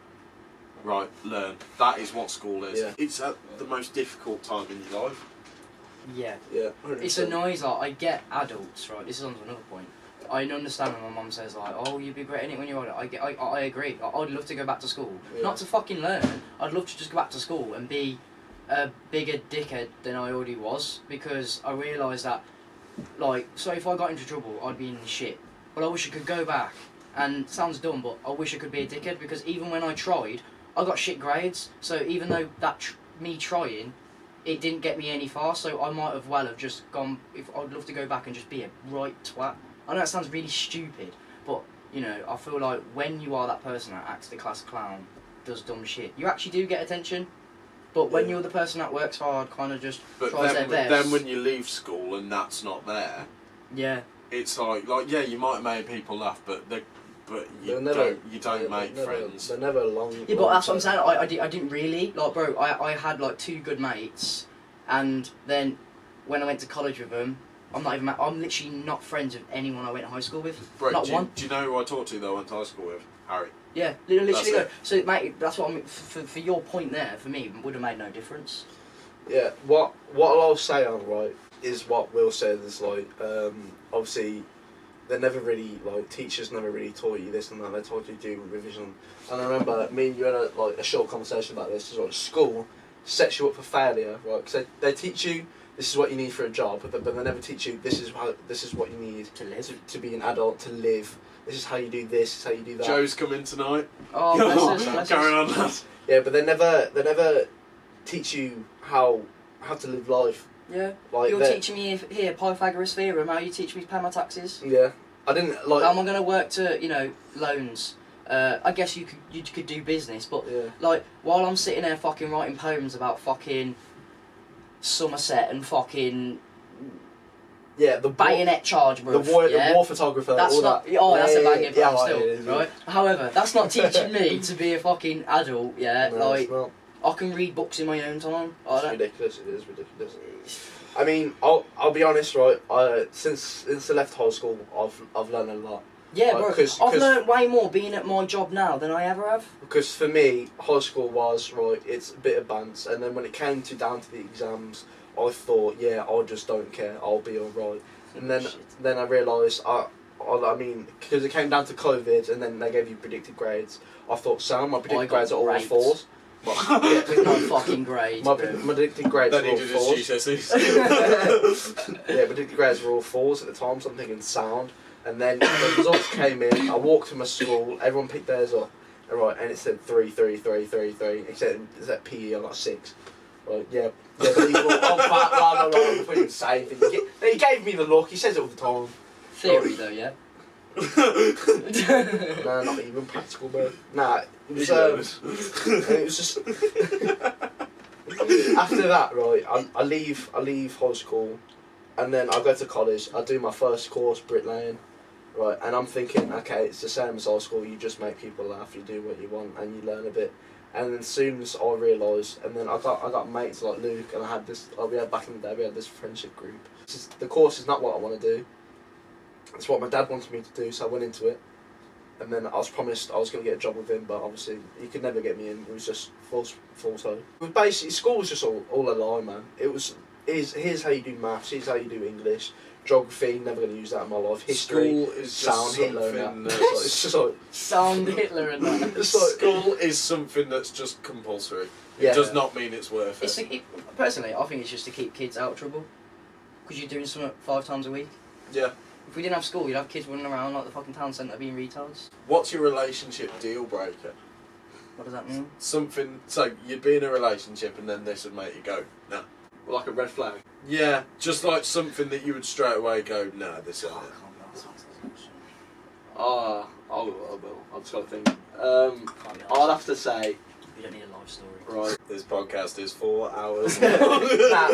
right, learn. That is what school is. Yeah. It's at the most difficult time in your life. Yeah. Yeah. It's annoying, like, I get adults, right, this is on to another point. I understand when my mum says, like, oh, you'd be great at it when you're older. I agree. I'd love to go back to school. Yeah. Not to fucking learn. I'd love to just go back to school and be a bigger dickhead than I already was, because I realised that, like, so if I got into trouble, I'd be in shit. But I wish I could go back. And it sounds dumb, but I wish I could be a dickhead, because even when I tried, I got shit grades. So even though that me trying, it didn't get me any far, so I might have well have just gone. If I'd love to go back and just be a right twat. I know that sounds really stupid, but you know, I feel like when you are that person that acts the class clown, does dumb shit, you actually do get attention. But when you're the person that works hard, kind of just tries their best. Then when you leave school and that's not there, yeah, it's like yeah, you might have made people laugh, but but They're you don't make friends. They're never long. Yeah, but that's what I'm saying. I didn't really like, bro. I had like 2 good mates, and then when I went to college with them, I'm literally not friends with anyone I went to high school with. Bro, not one. Do you know who I talked to that I went to high school with? Harry. Yeah, literally. That's So, mate, that's what I mean. For your point there, for me, it would have made no difference. Yeah, what I'll say on right is what Will said is like, obviously, they never really, like, teachers never really taught you this and that. They taught you to do revision. And I remember me and you had a short conversation about this. Is like school sets you up for failure, right? Because they teach you this is what you need for a job, but they never teach you this is what you need To live. to be an adult, to live. This is how you do this. This is how you do that. Joe's coming tonight. Oh, bless us. Carry on, lads. Yeah, but they never teach you how to live life. Yeah. Like You're teaching me here Pythagoras theorem. How you teach me to pay my taxes? Yeah, I didn't like. How am I going to work to loans? I guess you could do business, but Yeah. like while I'm sitting there fucking writing poems about fucking Somerset and fucking Yeah, the bayonet charge roof, the war yeah? photographer. That's all not. that. Oh, that's a banging yeah, poem still, it is, right? However, that's not teaching me to be a fucking adult. Yeah, No, like it's not. I can read books in my own time. It's ridiculous. It is ridiculous. I mean, I'll be honest, right? Since I left high school, I've learned a lot. Yeah, Like, bro. 'cause- I've learned way more being at my job now than I ever have. Because for me, high school was right. It's a bit of bants, and then when it came down to the exams, I thought, yeah, I just don't care. I'll be alright. And then I realised, I mean, because it came down to COVID, and then they gave you predicted grades. I thought, Sam, my predicted grades are all raped. 4s. With my fucking grades. My bro. predicted grades Then were he all did 4s. his GCSEs. Yeah, predicted grades were all 4s at the time, so I'm thinking sound. And then the results came in. I walked to my school. Everyone picked theirs up. Right, and it said 3, 3, 3, 3, 3. It said PE. I got 6. Right, yeah. But he was blah before he would say anything. He gave me the look. He says it all the time. Theory though, yeah. No, not even practical, bro. Nah, it was just after that, right? I leave high school, and then I go to college. I do my first course, bricklaying, right? And I'm thinking, okay, it's the same as high school. You just make people laugh. You do what you want, and you learn a bit. And then as soon as I realised, and then I got mates like Luke, and I had this. We had back in the day. We had this friendship group. The course is not what I want to do. It's what my dad wanted me to do, so I went into it. And then I was promised I was going to get a job with him, but obviously he could never get me in. It was just false hope. It was basically, school was just all a lie, man. It was, here's how you do maths, here's how you do English, geography, never going to use that in my life. History, School is sound, just Hitler and that. It's just like, Sound Hitler and that. it's like, School is something that's just compulsory. Yeah. It does not mean it's worth it. Personally, I think it's just to keep kids out of trouble. Because you're doing something 5 times a week. Yeah. If we didn't have school, you'd have kids running around like the fucking town centre being retards. What's your relationship deal breaker? What does that mean? Something, so you'd be in a relationship and then this would make you go, nah. Like a red flag. Yeah, just like something that you would straight away go, nah, this isn't it. I will. I've just got to think. I'll have to say, You don't need a life story. right. This podcast is 4 hours. nah,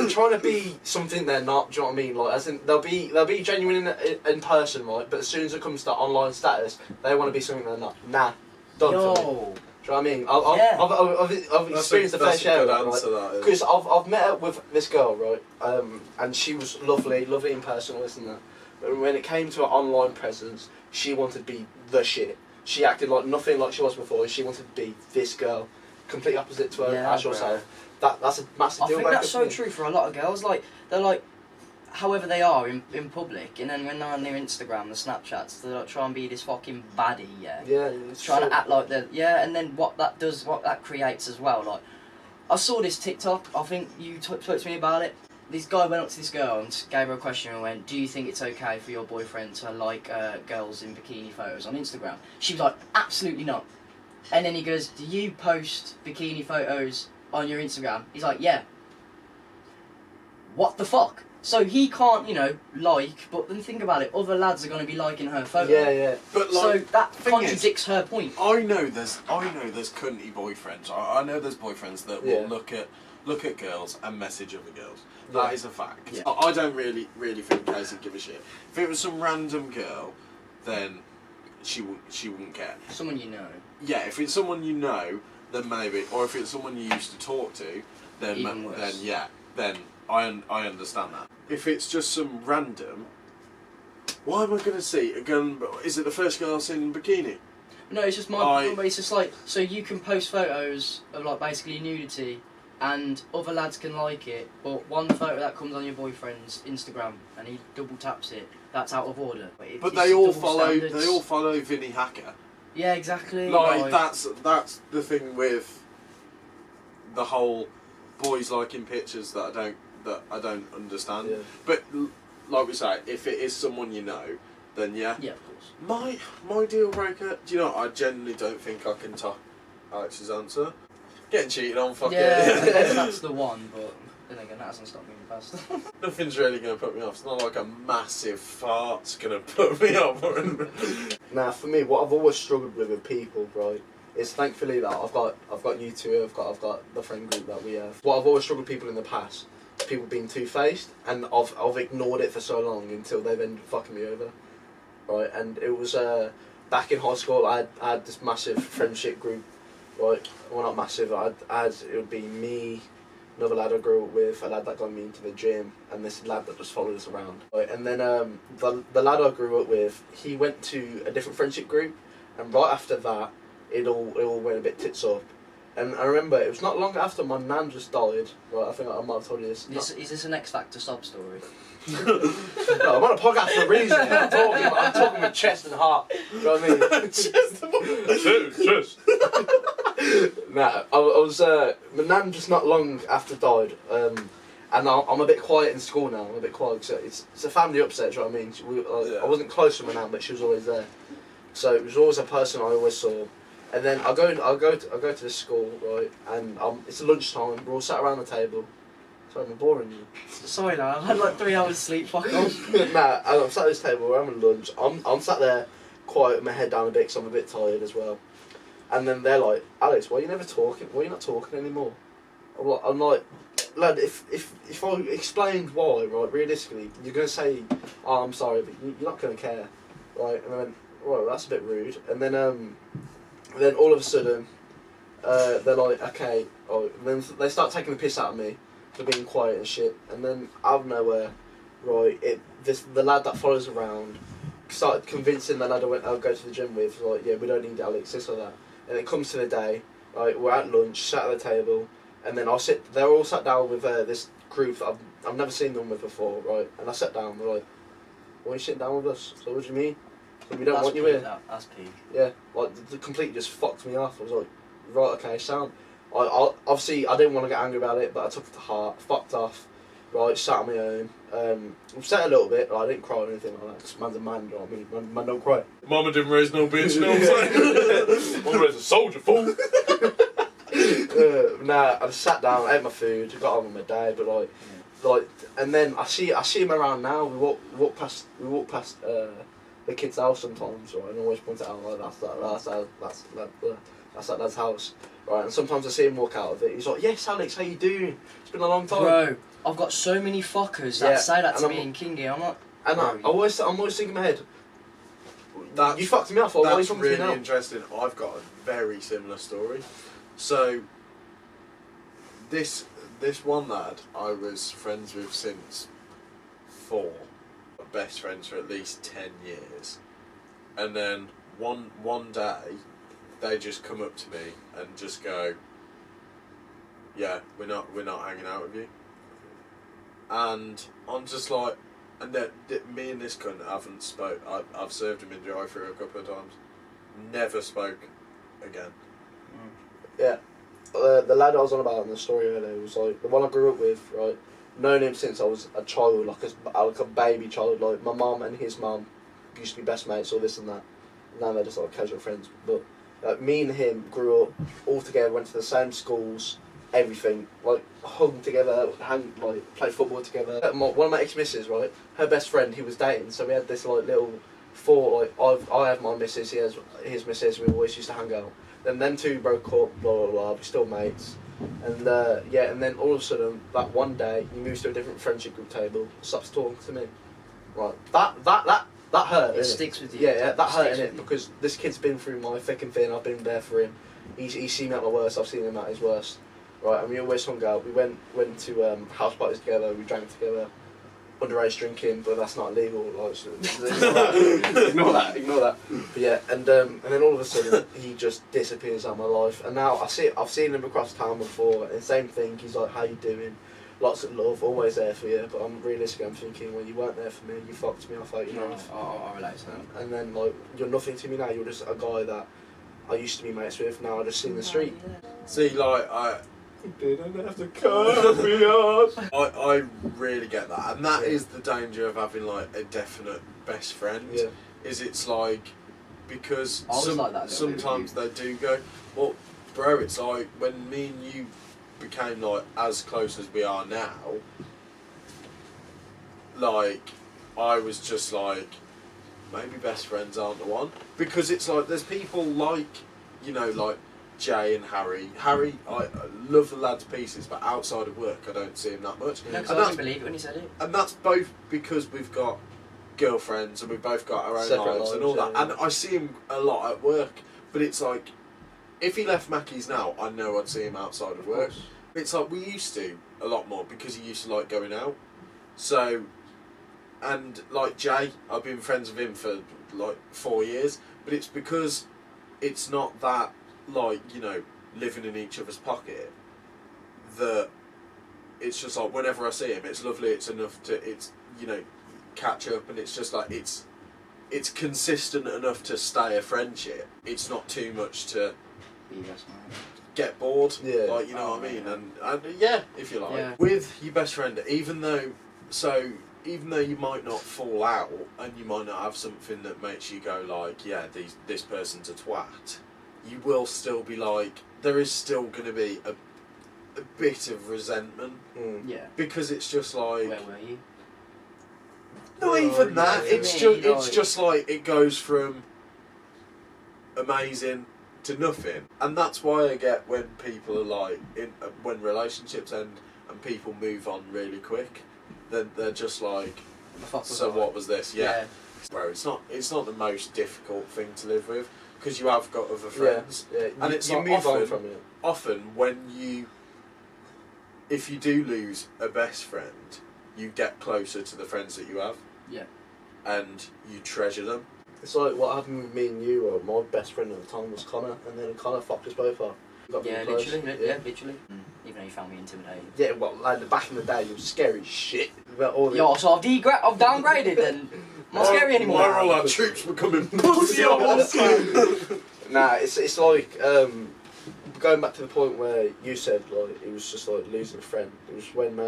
trying to be something they're not. Do you know what I mean? Like, as in, they'll be genuine in person, right? But as soon as it comes to online status, they want to be something they're not. Nah, done for me. Do you know what I mean? I've experienced a fair share of it, because I've met up with this girl, right? And she was lovely in person, this and that. But when it came to her online presence, she wanted to be the shit. She acted like nothing like she was before. She wanted to be this girl, complete opposite to her actual self. That's a massive deal I think breaker. that's so true for a lot of girls. Like they're like, however they are in public, and then when they're on their Instagram, the Snapchats, they like try and be this fucking baddie, yeah. Yeah, it's Trying so, to act like they're and then what that creates as well. Like, I saw this TikTok. I think you spoke to me about it. This guy went up to this girl and gave her a question and went, "Do you think it's okay for your boyfriend to like girls in bikini photos on Instagram?" She was like, "Absolutely not." And then he goes, "Do you post bikini photos on your Instagram?" He's like, "Yeah." What the fuck? So he can't, like, but then think about it, other lads are going to be liking her photo. yeah. But So like, that thing contradicts her point. I know there's cunty boyfriends. I know there's boyfriends that will look at girls and message other girls. That is a fact. Yeah. I don't really think Casey give a shit. If it was some random girl, then she wouldn't care. Someone you know. Yeah, if it's someone you know, then maybe, or if it's someone you used to talk to, then Even worse. then I understand that. If it's just some random, why am I going to see a gun? Is it the first girl I've seen in bikini? No, it's just it's just like, so you can post photos of like basically nudity, and other lads can like it, but one photo that comes on your boyfriend's Instagram and he double taps it, that's out of order. But they all follow Vinny Hacker. Yeah, exactly. Like that's the thing with the whole boys liking pictures that I don't understand. Yeah. But like we say, if it is someone you know, then yeah. Yeah, of course. My deal breaker. Do you know what? I genuinely don't think I can top Alex's answer. Getting cheated on, fuck yeah, it. that's the one, but then again, that hasn't stopped me in the past. Nothing's really going to put me off. It's not like a massive fart's going to put me off. Now, for me, what I've always struggled with people, right, is thankfully that I've got you two. I've got the friend group that we have. What I've always struggled with people in the past, people being two-faced, and I've ignored it for so long until they've ended up fucking me over, right? And it was back in high school. I had this massive friendship group, right? Well, not massive. It would be me, another lad I grew up with, a lad that got me into the gym, and this lad that just followed us around. Right? And then the lad I grew up with, he went to a different friendship group, and right after that, it all went a bit tits up. And I remember it was not long after my nan just died. Right, I think I might have told you this. Is this an X Factor sob story? No, I'm on a podcast for a reason. I'm talking with chest and heart. You know what I mean? Chest. Nah, I was my nan just not long after died, and I'm a bit quiet in school now. I'm a bit quiet because it's a family upset. Do you know what I mean? I wasn't close with my nan, but she was always there. So it was always a person I always saw. And then I go to the school, right, and it's lunchtime. We're all sat around the table. Sorry, I'm boring you. Sorry, now I've had like 3 hours sleep. Fuck off. Nah, I'm sat at this table. We're having lunch. I'm sat there, quiet, with my head down a bit because I'm a bit tired as well. And then they're like, Alex, why are you never talking? Why are you not talking anymore? I'm like, lad, if I explained why, right, realistically, you're gonna say, oh, I'm sorry, but you're not gonna care, right? And I went, well, that's a bit rude. And then all of a sudden, they're like, okay, oh, then they start taking the piss out of me for being quiet and shit. And then out of nowhere, right, the lad that follows around started convincing the lad I'll go to the gym with, like, yeah, we don't need Alex, this or that. And it comes to the day, right, we're at lunch, sat at the table, and then they're all sat down with this group that I've never seen them with before, right? And I sat down, they're like, why are you sitting down with us? So what do you mean? So we don't want you here. That's peak. Yeah, like the completely just fucked me off. I was like, right, okay, sound. I obviously I didn't want to get angry about it, but I took it to heart, fucked off, right, sat on my own. Upset a little bit, but I didn't cry or anything like that, because man's a man, you know what I mean? Man don't cry. Mama didn't raise no bitch, you know what I'm saying? Mama raised a soldier, fool. Nah, I just sat down, ate my food, got on with my day, but like, and then I see him around now. We walk past the kid's house sometimes, right, and I always point it out like that's that lad's house, right, and sometimes I see him walk out of it. He's like, yes, Alex, how you doing? It's been a long time. Bro, I've got so many fuckers that say that to me in Kingy. I'm like, and I'm always thinking in my head, you fucked me off. Why are you talking to me now? Really interesting. I've got a very similar story. So this one lad I was friends with since 4, best friends for at least 10 years, and then one day they just come up to me and just go, yeah, we're not hanging out with you. And I'm just like, and that me and this cunt haven't spoke. I've served him in drive-thru a couple of times, never spoke again. Yeah, the lad I was on about in the story earlier was like the one I grew up with, right? Known him since I was a child, like a baby child. Like my mum and his mum used to be best mates, or this and that. Now they're just like casual friends. But me and him grew up all together, went to the same schools, everything. Like hung together, played football together. One of my ex-misses, right? Her best friend, he was dating, so we had this like little four. Like I have my missus, he has his missus. We always used to hang out. Then them two broke up, blah blah blah. We're still mates, and and then all of a sudden, that one day, he moves to a different friendship group table, stops talking to me. Right, that that hurt. It innit? sticks with you. Yeah, that hurt Sticks in with it you. because this kid's been through my thick and thin. I've been there for him. He's seen me at my worst. I've seen him at his worst. Right, and we always hung out. We went to house parties together. We drank together, underage drinking, but that's not illegal. Like, ignore that. But yeah, and then all of a sudden he just disappears out of my life. And now I've seen him across town before, and same thing. He's like, "How you doing? Lots of love, always there for you." But I'm thinking, well, you weren't there for me. You fucked me off out your mouth. I relate to that. And then like you're nothing to me now. You're just a guy that I used to be mates with. Now I just see in the street. See, like, you didn't have to cut me off. I really get that, and that is the danger of having like a definite best friend. Yeah. Is it's like, because I was like that a little bit with sometimes they do go, well, bro, it's like when me and you became like as close as we are now, like I was just like, maybe best friends aren't the one, because it's like there's people like, you know, like Jay and Harry. I love the lad to pieces, but outside of work I don't see him that much. No, 'cause And I that's, didn't believe it when you said it. and that's both because we've got girlfriends and we've both got our own Separate lives and all lives, that. And I see him a lot at work, but it's like, if he left Mackey's now, I know I'd see him outside of work. It's like we used to a lot more because he used to like going out. So, and like Jay, I've been friends with him for like 4 years, but it's because it's not that, like, you know, living in each other's pocket, that it's just like whenever I see him, it's lovely, it's enough to, it's, you know, catch up, and it's just like it's consistent enough to stay a friendship. It's not too much to get bored, like, you know what I mean, and yeah, if you like, with your best friend, even though you might not fall out and you might not have something that makes you go like, yeah, this person's a twat, you will still be like, there is still going to be a bit of resentment, because it's just like, Where were you? not even that. It's just like it goes from amazing to nothing, and that's why I get when people are like when relationships end and people move on really quick, then they're just like, so what was this? Yeah. Bro, it's not the most difficult thing to live with, because you have got other friends, and it's you like move on from it. often if you do lose a best friend, you get closer to the friends that you have, and you treasure them. It's like what happened with me and you. My best friend at the time was Connor, and then Connor fucked us both up. Literally. Even though you found me intimidating. Yeah, well, like back in the day, you were scary as shit. Yo, so I've downgraded then. I'm not scary anymore. Why are all our troops becoming pussy holes? Nah, it's like going back to the point where you said like it was just like losing a friend. It was when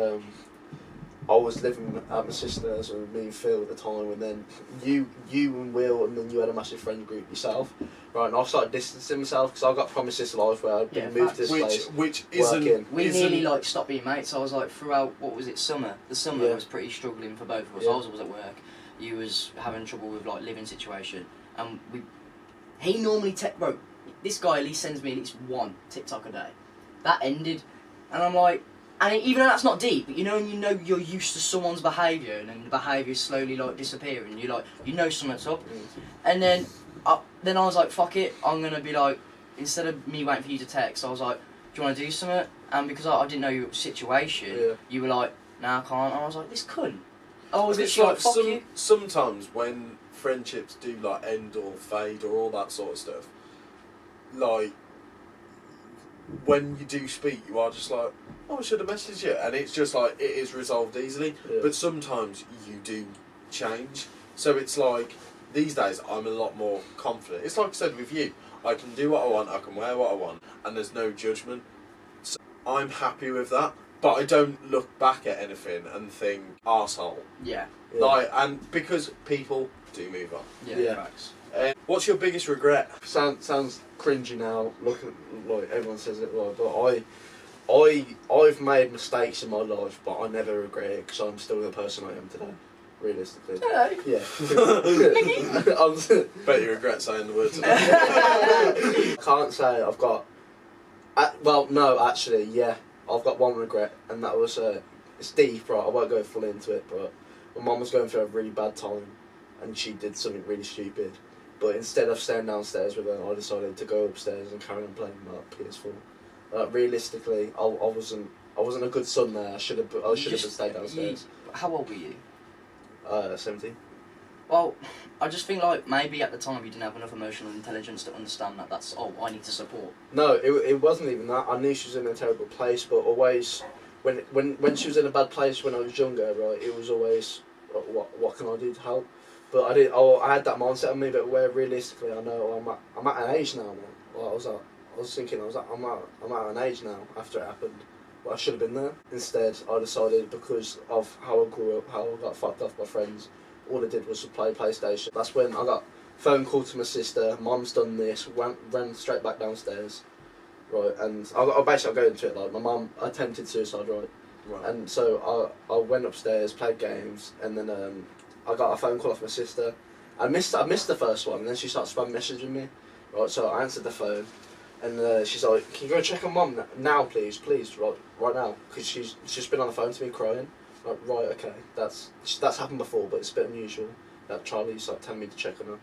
I was living at my sister's with me and Phil at the time, and then you and Will, and then you had a massive friend group yourself, right? And I started distancing myself because I got promised this life where I'd been moved to this place, which working. We nearly like stopped being mates. I was like, throughout, what was it, summer? The summer was pretty struggling for both of us. I was always at work. You was having trouble with like living situation, and he normally bro, this guy at least sends me at least one TikTok a day. That ended, and I'm like, and even though that's not deep, but you know you're used to someone's behaviour, and then the behaviour is slowly like disappearing. You like something's up, and then I was like, fuck it, I'm gonna be like, instead of me waiting for you to text, I was like, do you want to do something? And because I didn't know your situation, you were like, nah, I can't. And I was like, this cunt. I was literally like, fuck you. Sometimes when friendships do like end or fade or all that sort of stuff, like when you do speak, you are just like, oh, I should have messaged you, and it's just like it is resolved easily. But sometimes you do change, so it's like these days I'm a lot more confident. It's like I said with you, I can do what I want, I can wear what I want, and there's no judgment. So I'm happy with that. But I don't look back at anything and think arsehole. Like, and because people do move on. Facts. What's your biggest regret? Sounds cringy now. Looking like everyone says it, like, but I've made mistakes in my life, but I never regret it because I'm still the person I am today. Realistically. Yeah. Bet you regret saying the words. I can't say I've got. Well, no, actually, yeah. I've got one regret, and that was it's deep, right? I won't go full into it, but my mum was going through a really bad time, and she did something really stupid. But instead of staying downstairs with her, I decided to go upstairs and carry on playing my PS4. Realistically, I wasn't a good son there. I should have stayed downstairs. How old were you? 17. Well, I just think like maybe at the time you didn't have enough emotional intelligence to understand that that's I need to support. No, it wasn't even that. I knew she was in a terrible place, but always when she was in a bad place when I was younger, right, it was always what can I do to help? But I had that mindset on me, but where realistically I know I'm at an age now, man. Well, I was thinking I'm at an age now after it happened. But I should have been there. Instead, I decided because of how I grew up, how I got fucked off by friends, all I did was to play PlayStation. That's when I got a phone call to my sister. Mum's done this. Ran straight back downstairs. Right, and I basically go into it like my mum attempted suicide, right? And so I went upstairs, played games, and then I got a phone call off my sister. I missed the first one, and then she started spam messaging me. Right, so I answered the phone, and she's like, "Can you go check on mum now, please, right now?" Because she's just been on the phone to me crying. Like, right, okay, that's happened before, but it's a bit unusual that Charlie's like telling me to check on her.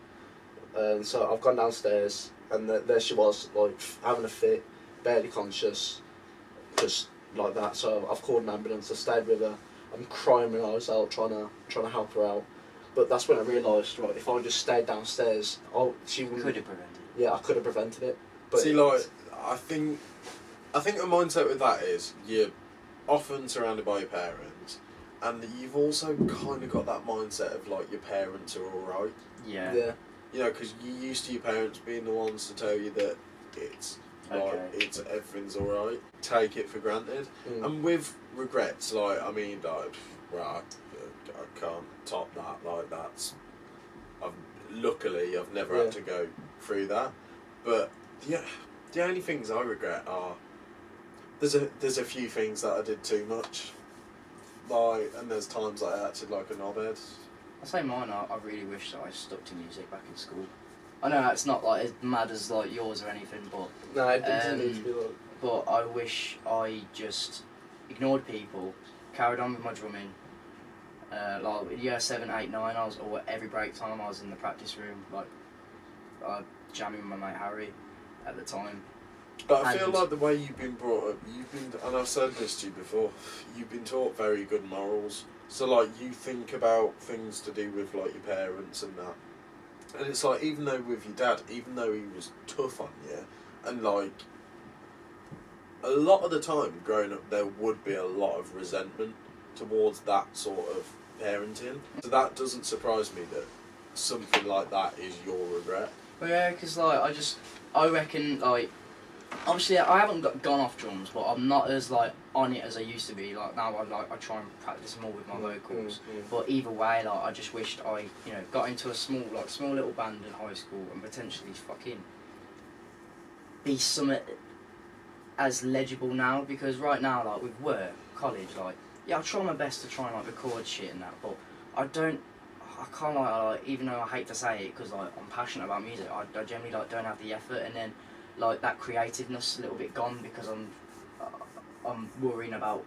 And so I've gone downstairs, and there she was, like having a fit, barely conscious, just like that. So I've called an ambulance. I stayed with her. I'm crying my eyes out, trying to help her out. But that's when I realised, right, if I just stayed downstairs, she wouldn't. Could have prevented it. Yeah, I could have prevented it. But see, like, I think the mindset with that is you're often surrounded by your parents, and you've also kind of got that mindset of like your parents are all right. Yeah. Yeah. You know, because you're used to your parents being the ones to tell you that it's it's everything's all right. Take it for granted, and with regrets, like I mean, like, right, I can't top that. Like luckily I've never had to go through that, but the only things I regret are there's a few things that I did too much, like, and there's times I acted like a knobhead. I say mine. I really wish that I stuck to music back in school. I know it's not like as mad as like yours or anything, but no, it doesn't need to be like. But I wish I just ignored people, carried on with my drumming. Like in year 7, 8, 9, or every break time I was in the practice room, like jamming with my mate Harry at the time. But I feel like the way you've been brought up, and I've said this to you before, you've been taught very good morals. So like you think about things to do with like your parents and that. And it's like, even though with your dad, even though he was tough on you, and like, a lot of the time growing up there would be a lot of resentment towards that sort of parenting. So that doesn't surprise me that something like that is your regret. Well, yeah, because like I reckon like, obviously I haven't gone off drums, but I'm not as like on it as I used to be. Like now I try and practice more with my vocals. But either way, like I just wished I got into a small little band in high school and potentially fucking be something as legible now. Because right now, like with work, college, like I try my best to try and like record shit and that, but I can't like even though I hate to say it because like I'm passionate about music, I generally like don't have the effort, and then like that creativeness a little bit gone because I'm worrying about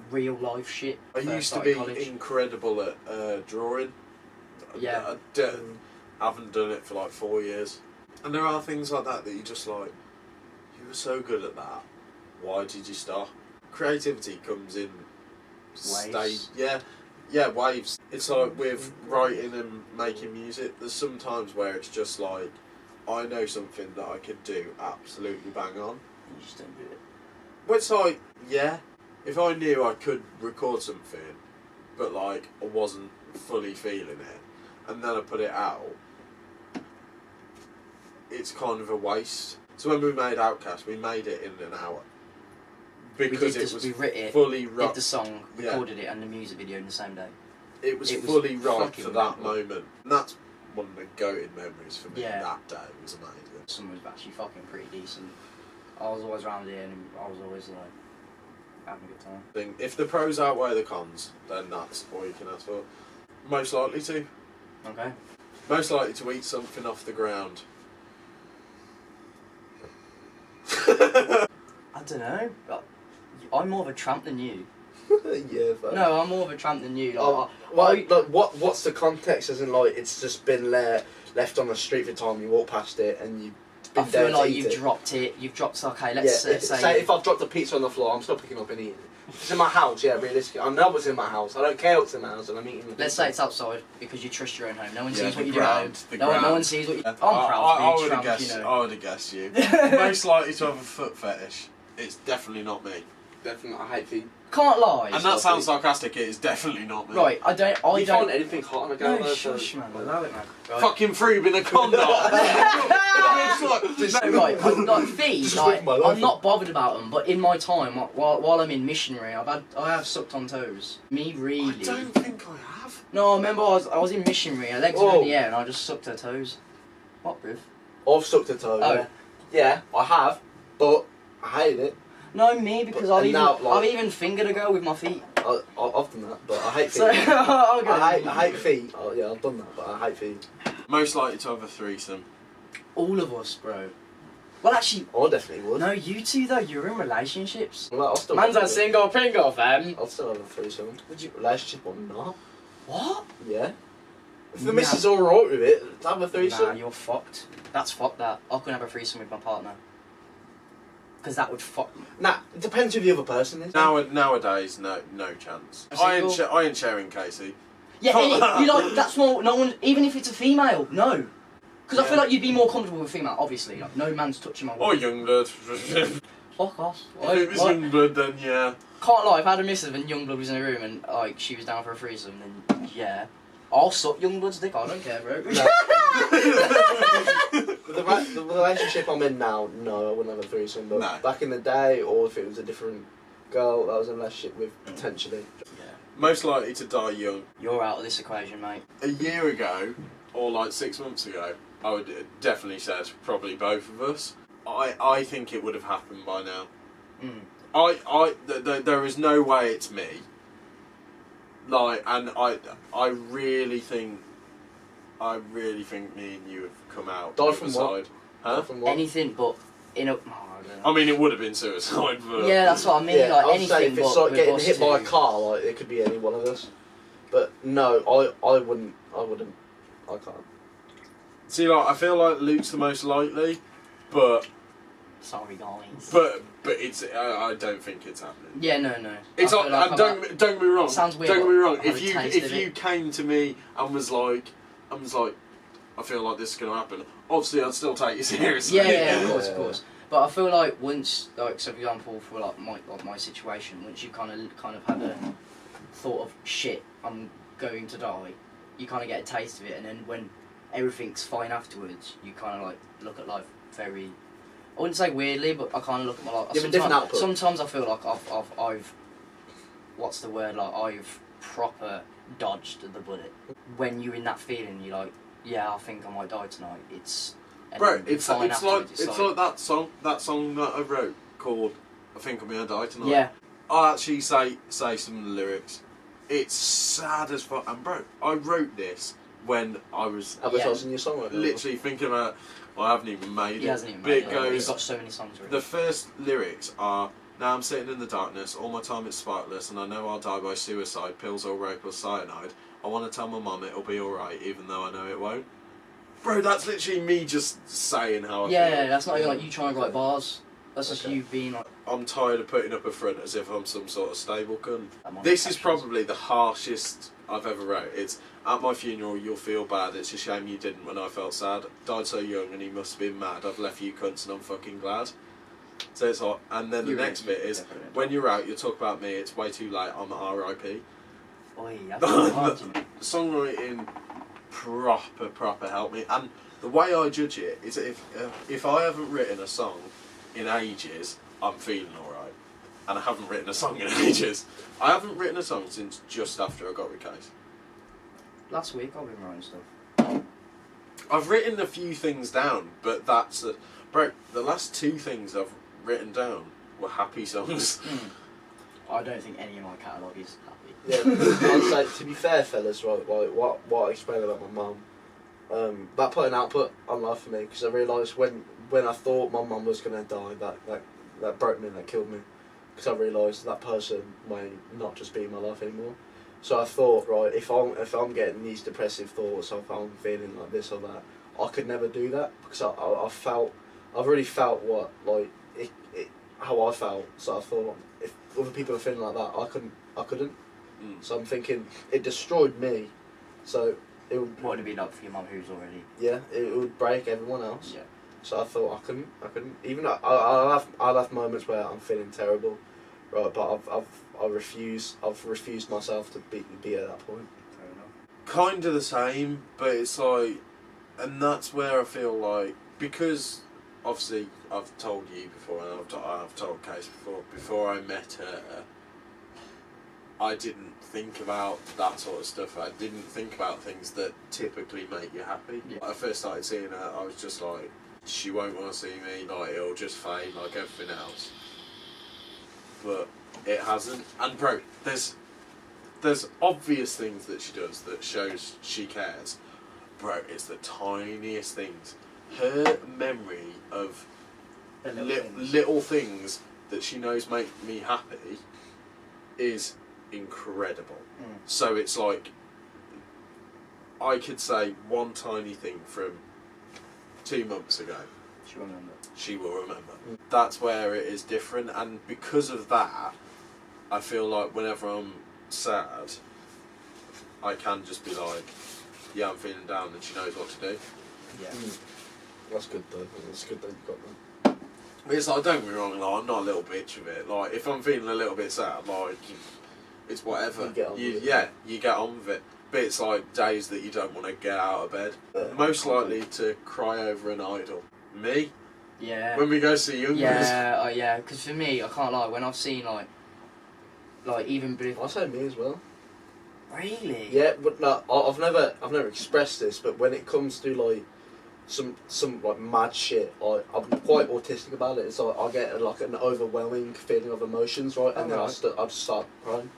real life shit. I used to be incredible at drawing. Yeah. I haven't done it for like 4 years. And there are things like that you just like, you were so good at that, why did you stop? Creativity comes in waves. Yeah, waves. It's like with writing and making music, there's some times where it's just like, I know something that I could do absolutely bang on. You just don't do it. But it's like, yeah, if I knew I could record something, but like I wasn't fully feeling it, and then I put it out, it's kind of a waste. So when we made Outcast, we made it in an hour. Because we wrote it, fully right. did the song, recorded it, and the music video in the same day. It was fully right for that moment. And that's one of the goated memories for me. Yeah. That day was amazing. Some was actually fucking pretty decent. I was always around here and I was always like having a good time. If the pros outweigh the cons, then that's all you can ask for. Most likely to. Okay. Most likely to eat something off the ground. I don't know. I'm more of a tramp than you. Yeah, fam. No, I'm more of a tramp than you. Like, Oh, like what's the context? As in, like, it's just been left on the street for time. You walk past it and you've I been there feel to like eat you've it. dropped it. You've dropped. Okay, Yeah, let's say if I've dropped a pizza on the floor, I'm still picking up and eating it. If it's in my house, yeah, realistically, I know what's in my house. I don't care what's in my house, and I'm eating. Let's say it's outside because you trust your own home. No one Yeah, sees the what you do at home. ground, the No one ground. sees what you. I'm I proud would of have being guessed. tramp, you I know. would have guessed you. Most likely to have a foot fetish. It's definitely not me. Definitely, I hate feet. Can't lie. And that sounds sarcastic. It is definitely not me. Right, I don't. You find anything hot on a girl? No, though, shush, man. Allow it, man. Right. Fucking free in a condom. No, right, like feet, Just like, with my life. I'm not bothered about them, but in my time, while I'm in missionary, I have sucked on toes. Me really. I don't think I have. No, I remember I was in missionary, her legs were in the air, and I just sucked her toes. What, bruv? I've sucked a toe. Oh. Yeah, I have, but I hate it. No, me, because And now, like- I've even fingered a girl with my feet. I've done that, but I hate feet. So, I'll go. I hate feet. Oh, yeah, I've done that, but I hate feet. Most likely to have a threesome. All of us, bro. Well, actually, I definitely would. no, you two though, you're in relationships. Well, I'll still Man's have a single Pringle, fam. I'll still have a threesome. Would you? Relationship or not? What? Yeah. If the Nah. missus alright with it, have a threesome. Nah, you're fucked. That's fucked that. I couldn't have a threesome with my partner. Because that would fuck me. Nah, it depends who the other person is. Nowadays, no chance. I ain't sharing Casey. Yeah, you like, that's more, no one, even if it's a female, no. Because I feel like you'd be more comfortable with a female, obviously. Like, no man's touching my Or wife. Youngblood. Fuck off. If it was Youngblood, then yeah. Can't lie, if I had a missus and Youngblood was in a room and like she was down for a threesome, then yeah. I'll suck Youngblood's dick, I don't care, bro. The relationship I'm in now, no, I wouldn't have a threesome. But No. back in the day, or if it was a different girl that I was in a relationship with, potentially. Most likely to die young. You're out of this equation, mate. A year ago, or like 6 months ago, I would definitely said probably both of us. I think it would have happened by now. Mm. There is no way it's me. Like, and I really think me and you have come out. Died the from other what? side. Huh? From what? Anything but in a. Oh, I don't know. I mean, it would have been suicide, but Yeah, that's what I mean. Yeah, like I'd anything say if it's but like with getting us hit by a two. car, like it could be any one of us. But no, I wouldn't. I can't. see, like, I feel like Luke's the most likely, but Sorry, guys. it's I don't think it's happening. Yeah, no. It's I like, feel like I'm don't get me wrong. Sounds weird, Don't get me but wrong. I've had a taste If of you it. came to me and was like, I feel like this is gonna happen. Obviously, I'd still take you seriously. Yeah, of Yeah. course. But I feel like once, like, so for example, for like my situation, once you kind of had a thought of shit, I'm going to die, you kind of get a taste of it, and then when everything's fine afterwards, you kind of like look at life very. I wouldn't say weirdly, but I kind of look at my life. You have a different output. Sometimes I feel like I've what's the word, like I've proper dodged the bullet. When you're in that feeling, you're like, yeah, I think I might die tonight. Bro, then it's fine like afterwards, that song that I wrote called "I Think I'm Gonna Die Tonight." Yeah. I actually say some of the lyrics. It's sad as fuck, and bro, I wrote this when I was Advertising your song, literally thinking about. Well, I haven't even made He it. hasn't even But made it it. goes. He's got so many songs already. The first lyrics are, now I'm sitting in the darkness, all my time is sparkless, and I know I'll die by suicide, pills or rape or cyanide. I want to tell my mum it'll be alright, even though I know it won't. Bro, that's literally me just saying how I feel. Yeah, that's not even like you trying to write bars. That's just Okay. you being like. I'm tired of putting up a front as if I'm some sort of stable cunt. I'm on This is captions. probably the harshest I've ever wrote. It's, at my funeral you'll feel bad, it's a shame you didn't when I felt sad. Died so young and he must have been mad, I've left you cunts and I'm fucking glad. So it's hot. And then the You're next bit is, definitely. when you're out you'll talk about me, it's way too late, I'm RIP. Oi, that's not hard, you know. Songwriting proper helped me, and the way I judge it is if I haven't written a song in ages, I'm feeling alright, and I haven't written a song in ages. I haven't written a song since just after I got with Case. Last week I've been writing stuff. I've written a few things down, but that's bro. The last two things I've written down were happy songs. I don't think any of my catalogue is happy. Yeah, I'd say, to be fair, fellas, right, like what I explained about my mum, that put an output on life for me, because I realised when I thought my mum was going to die, that broke me, that killed me. because I realised that person may not just be in my life anymore. So I thought, right, if I'm getting these depressive thoughts, or if I'm feeling like this or that, I could never do that because I've already felt what how I felt. So I thought if other people are feeling like that, I couldn't. So I'm thinking it destroyed me. So it would. What would it be like for your mum who's already? Yeah, it would break everyone else. Yeah. So I thought I couldn't. Even though I'll have moments where I'm feeling terrible, right? But I've refused myself to be at that point. Fair enough. Kind of the same, but it's like, and that's where I feel like, because obviously I've told you before, and I've told Case before I met her, I didn't think about that sort of stuff. I didn't think about things that typically make you happy. Yeah. When I first started seeing her, I was just like, she won't want to see me, like it'll just fade like everything else. But it hasn't. And bro, there's obvious things that she does that shows she cares. Bro, it's the tiniest things. Her memory of little things that she knows make me happy is incredible. So it's like, I could say one tiny thing from 2 months ago. She will remember. She will remember. That's where it is different, and because of that, I feel like whenever I'm sad, I can just be like, yeah, I'm feeling down, and she knows what to do. Yeah. That's good though. That's good that you got that. It's like, don't get me wrong, like, I'm not a little bitch of it. Like, if I'm feeling a little bit sad, like, it's whatever. You get on with it. Yeah, you get on with it. But it's like days that you don't want to get out of bed. Most likely to cry over an idol. Me? Yeah. When we go see Youngers. Yeah, yeah. Because for me, I can't lie. When I've seen like even Blue. I'll say me as well. Really? Yeah, but no, I've never expressed this, but when it comes to like some like mad shit, I'm quite autistic about it. So I get like an overwhelming feeling of emotions, right? And then I just start crying.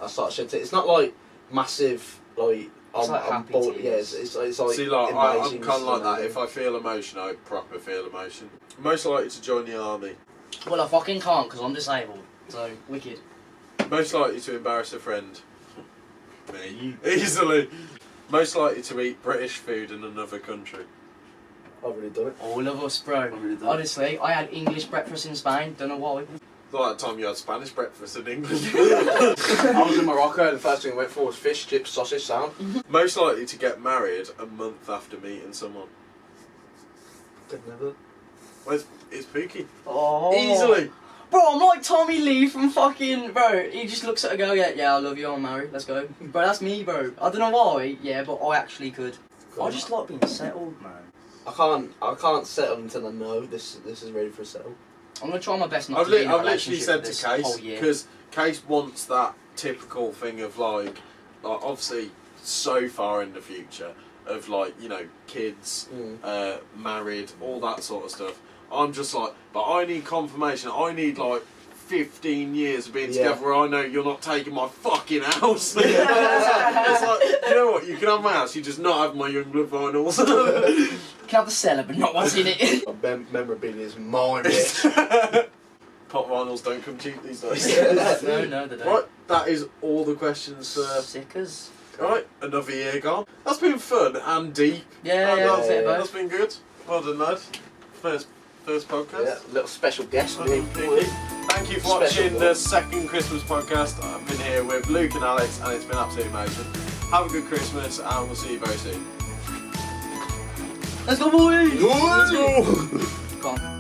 I start shedding. It's not like massive, like It's like I'm happy bored. tears. Yeah, it's like. See, like, I'm amazing kind of like that. stuff. If I feel emotion, I proper feel emotion. Most likely to join the army. Well, I fucking can't because I'm disabled. So wicked. Most likely to embarrass a friend. Me. Easily. Most likely to eat British food in another country. I've already done it. All of us, bro. Honestly, I had English breakfast in Spain. Don't know why. It's like that time you had Spanish breakfast in England. I was in Morocco and the first thing I went for was fish, chips, sausage, sound. Most likely to get married a month after meeting someone. Could never. Well, it's Puke. Oh. Easily. Bro, I'm like Tommy Lee from fucking, bro, he just looks at a girl, yeah, I love you, I'm married, let's go. Bro, that's me, bro. I don't know why, yeah, but I actually could. I just like being settled, man. I can't settle until I know this is ready for a settle. I'm gonna try my best not I've to be in a literally relationship said for this to Case, whole year. because Case wants that typical thing of like obviously so far in the future of like, you know, kids, married, all that sort of stuff. I'm just like, but I need confirmation. I need like 15 years of being together where I know you're not taking my fucking house. It's like, you know what, you can have my house, you just not have my Youngblood vinyls. Can have the cellar, but not what's in it. Memorabilia is mine, bitch. Pop vinyls don't come cheap these days. No, they don't. Right, that is all the questions for... Sickers. Right, another year gone. That's been fun and deep. Yeah, That's been good. Well done, lad. First podcast. Yeah, little special guest. Thank you for watching the second Christmas podcast. I've been here with Luke and Alex, and it's been absolutely amazing. Have a good Christmas, and we'll see you very soon. Let's go, boys! Let's go! Come on.